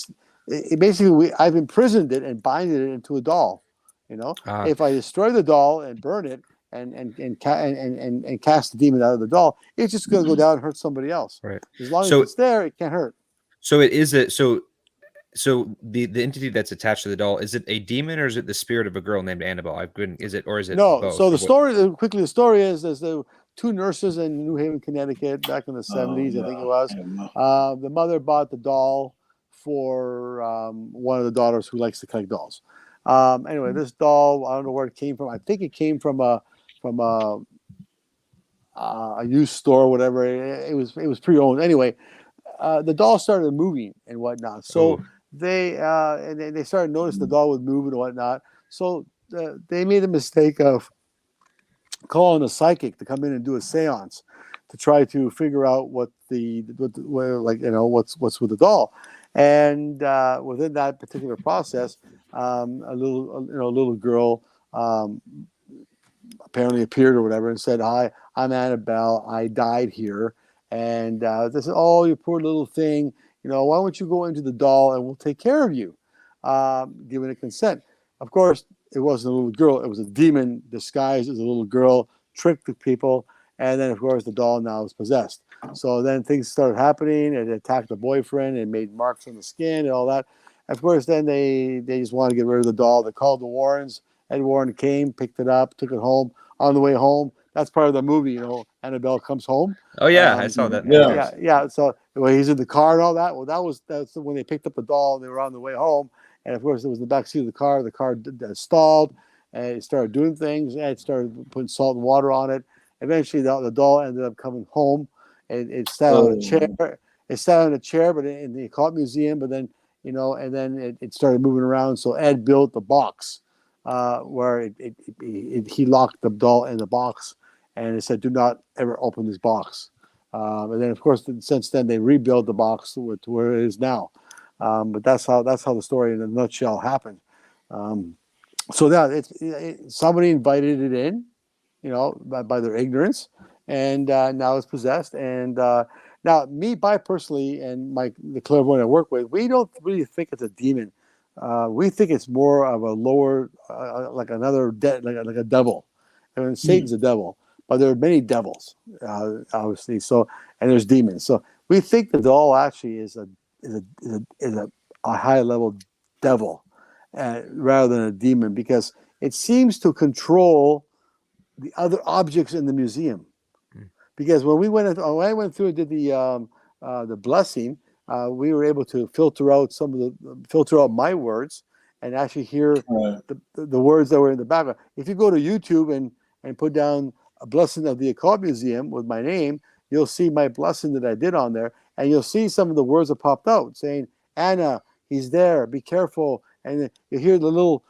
basically I've imprisoned it and binded it into a doll. If I destroy the doll and burn it, and cast the demon out of the doll, it's just going to go down and hurt somebody else. Right. As long as it's there, it can't hurt. So it is so the entity that's attached to the doll, is it a demon or is it the spirit of a girl named Annabelle? Is it no? both? So the story is two nurses in New Haven, Connecticut, back in the 70s, I think it was. The mother bought the doll for one of the daughters who likes to collect dolls. Anyway, this doll, I don't know where it came from. I think it came from a used store, or whatever. It was pre-owned. Anyway, the doll started moving and whatnot. So they started noticing the doll was moving and whatnot. So they made the mistake of calling a psychic to come in and do a seance to try to figure out what's with the doll. And within that particular process, a little girl apparently appeared or whatever and said, "Hi, I'm Annabelle. I died here." And they said, "Oh, you poor little thing. Why don't you go into the doll and we'll take care of you?" Given a consent. Of course, it wasn't a little girl. It was a demon disguised as a little girl, tricked the people. And then, of course, the doll now is possessed. So then things started happening. It attacked the boyfriend and made marks on the skin and all that. Of course, then they just wanted to get rid of the doll. They called the Warrens. Ed Warren came, picked it up, took it home. On the way home, that's part of the movie, Annabelle comes home. Oh yeah, I saw that. Yeah. So when he's in the car and all that, well, that's when they picked up the doll. They were on the way home, and of course, it was in the back seat of the car. The car stalled, and it started doing things. And it started putting salt and water on it. Eventually, the doll ended up coming home. It sat on a chair. It sat on a chair, but in the occult museum. But then, and then it started moving around. So Ed built the box where he locked the doll in the box, and it said, "Do not ever open this box." And then, of course, since then they rebuilt the box to where it is now. But that's how the story in a nutshell happened. So that somebody invited it in, by their ignorance, and now it's possessed. And now, me, personally, and the clairvoyant I work with, we don't really think it's a demon. We think it's more of a lower, like another like a devil. I mean, Satan's a devil, but there are many devils, obviously. So, and there's demons. So we think the doll actually is a high level devil, rather than a demon, because it seems to control the other objects in the museum. Because when I went through and did the blessing, we were able to filter out my words and actually hear the words that were in the background. If you go to YouTube and put down a blessing of the Occult Museum with my name, you'll see my blessing that I did on there, and you'll see some of the words that popped out saying, "Anna, he's there, be careful." And you hear the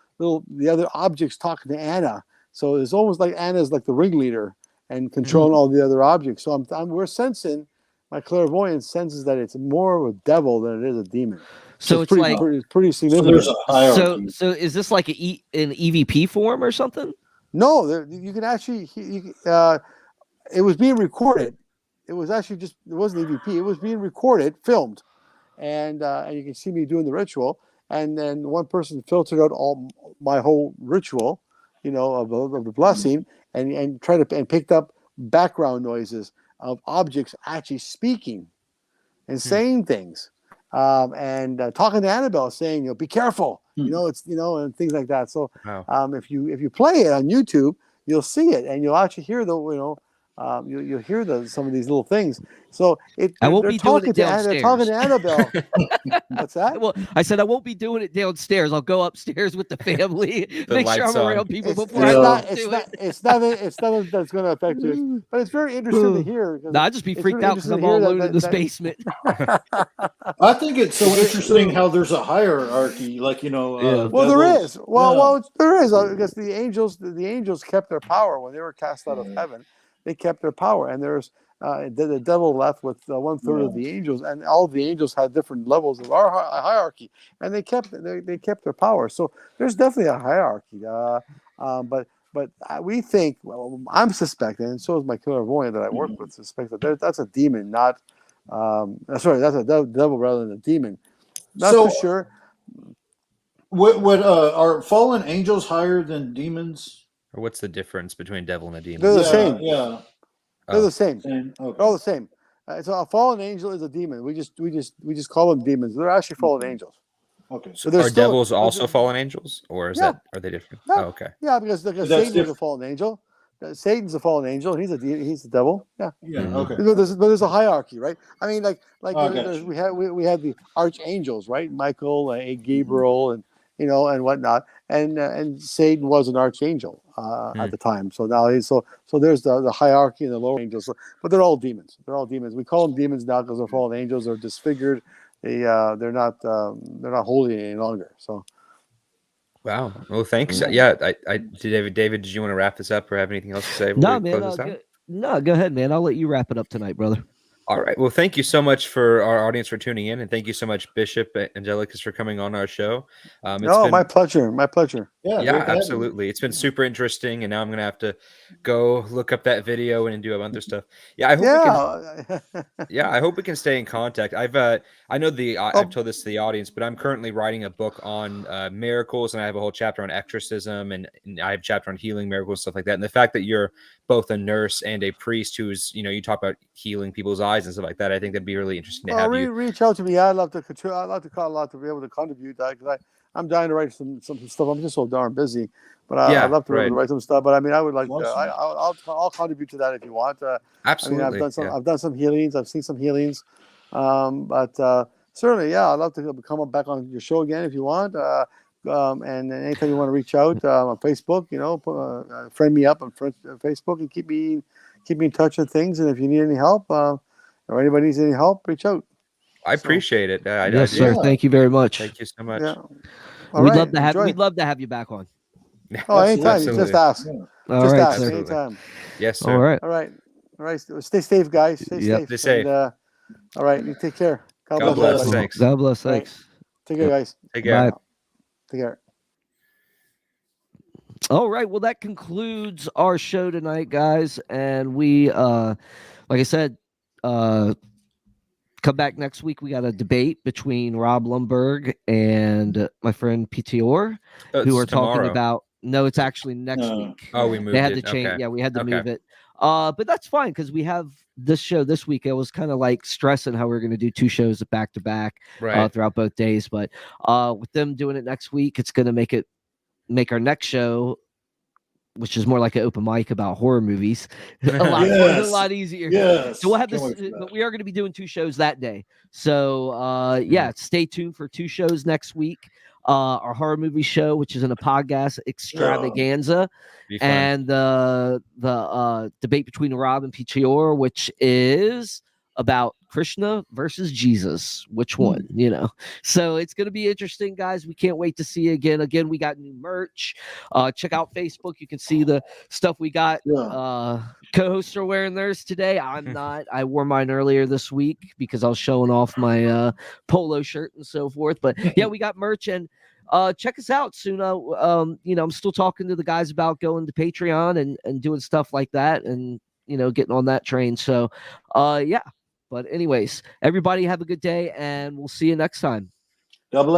other objects talking to Anna. So it's almost like Anna's like the ringleader and controlling all the other objects. So we're sensing, my clairvoyance senses that it's more of a devil than it is a demon. So it's pretty significant. So there's a hierarchy. So is this like an EVP form or something? No, you can actually. It was being recorded. It was actually it wasn't EVP. It was being recorded, filmed, and you can see me doing the ritual. And then one person filtered out my whole ritual, of the blessing, and picked up background noises of objects actually speaking and saying things, and talking to Annabelle, saying, "Be careful," and things like that. So, if you play it on YouTube, you'll see it, and you'll actually hear you'll hear some of these little things. So I won't be doing it downstairs. They're talking to Annabelle. What's that? Well, I said I won't be doing it downstairs. I'll go upstairs with the family, make sure I'm around people before I do it. It's nothing that's going to affect you. But it's very interesting to hear. No, I'd just be freaked out because I'm all alone in this basement. I think it's so interesting how there's a hierarchy, like well, there is. Well, there is, because the angels kept their power when they were cast out of heaven. They kept their power, and there's the devil left with 1/3 of the angels, and all of the angels had different levels of our hierarchy, and they kept their power. So there's definitely a hierarchy. But we think, well, I'm suspecting, and so is my clairvoyant that I work with, suspect that that's a demon, that's a devil rather than a demon. Not for sure. What are fallen angels higher than demons? Or what's the difference between devil and a demon? They're the same. Yeah. They're the same. Okay. They're all the same. So a fallen angel is a demon. We just call them demons. They're actually fallen angels. Okay. So are devils also fallen angels, or are they different? Yeah. Oh, okay. Yeah, because Satan was a fallen angel. Satan's a fallen angel. He's the devil. Yeah. Yeah. Mhm. Okay. But there's a hierarchy, right? I mean, like Oh, I got you. we had the archangels, right? Michael, Gabriel, and and whatnot, and Satan was an archangel at the time. So now so there's the hierarchy and the lower angels, but they're all demons. They're all demons. We call them demons now because they're fallen angels. They're disfigured. They're not holy any longer. So. Wow. Well, thanks. Yeah. David, did you want to wrap this up or have anything else to say? No, Before we man. close this out? No, go ahead, man. I'll let you wrap it up tonight, brother. All right. Well, thank you so much for our audience for tuning in, and thank you so much, Bishop Angelakis, for coming on our show. My pleasure. My pleasure. Yeah, great to have you. absolutely. It's been super interesting, and now I'm gonna have to go look up that video and do other stuff. Yeah, I hope we can. I hope we can stay in contact. I've told this to the audience, but I'm currently writing a book on miracles, and I have a whole chapter on exorcism, and I have a chapter on healing miracles, stuff like that. And the fact that you're both a nurse and a priest who's, you talk about healing people's eyes and stuff like that, I think that'd be really interesting to have you. Reach out to me. I'd love to call a lot to be able to contribute that, because I'm dying to write some stuff. I'm just so darn busy, but I'd love to be able to write some stuff. But I mean, I would like I'll contribute to that if you want. Absolutely. I mean, I've done some healings. I've seen some healings, but certainly, I'd love to come back on your show again if you want. And anytime you want to reach out on Facebook, friend me up on Facebook and keep me in touch with things. And if you need any help, or anybody needs any help, reach out. I appreciate it. Yes, sir. Yeah. Thank you very much. Thank you so much. Yeah. We'd love to have you back on. Oh, anytime. You Absolutely. just ask. Yeah. All Just right, ask sir. anytime. Yes, sir. All right. All right. All right. Stay safe, guys. Stay Yep. safe. Stay safe. And, all right. You take care. God bless. everybody. Thanks. God bless. Right. Thanks. Take care, guys. Take care. Bye. Take care. All right. Well, that concludes our show tonight, guys. And we, like I said, come back next week. We got a debate between Rob Lundberg and my friend PTOR, who are talking about. No, it's actually next week. Oh, we moved They had it. to change. Okay. Yeah, we had to Okay. move it. But that's fine because we have this show this week. I was kind of like stressing how we are going to do 2 shows back to back Right. throughout both days. But with them doing it next week, it's going to make our next show, which is more like an open mic about horror movies, a lot easier. Yes. So we'll have Can't this, wait for that. but we are going to be doing 2 shows that day. So stay tuned for 2 shows next week. Our horror movie show, which is in a podcast extravaganza, Be fun. and the debate between Rob and Pichior, which is about Krishna versus Jesus. Which one, So it's going to be interesting, guys. We can't wait to see you again. Again, we got new merch. Check out Facebook. You can see the stuff we got. Yeah. Co-hosts are wearing theirs today. I'm not. I wore mine earlier this week because I was showing off my polo shirt and so forth. But yeah, we got merch, and check us out soon. I'm still talking to the guys about going to Patreon and doing stuff like that, and getting on that train. So yeah. But anyways, everybody have a good day, and we'll see you next time. God bless.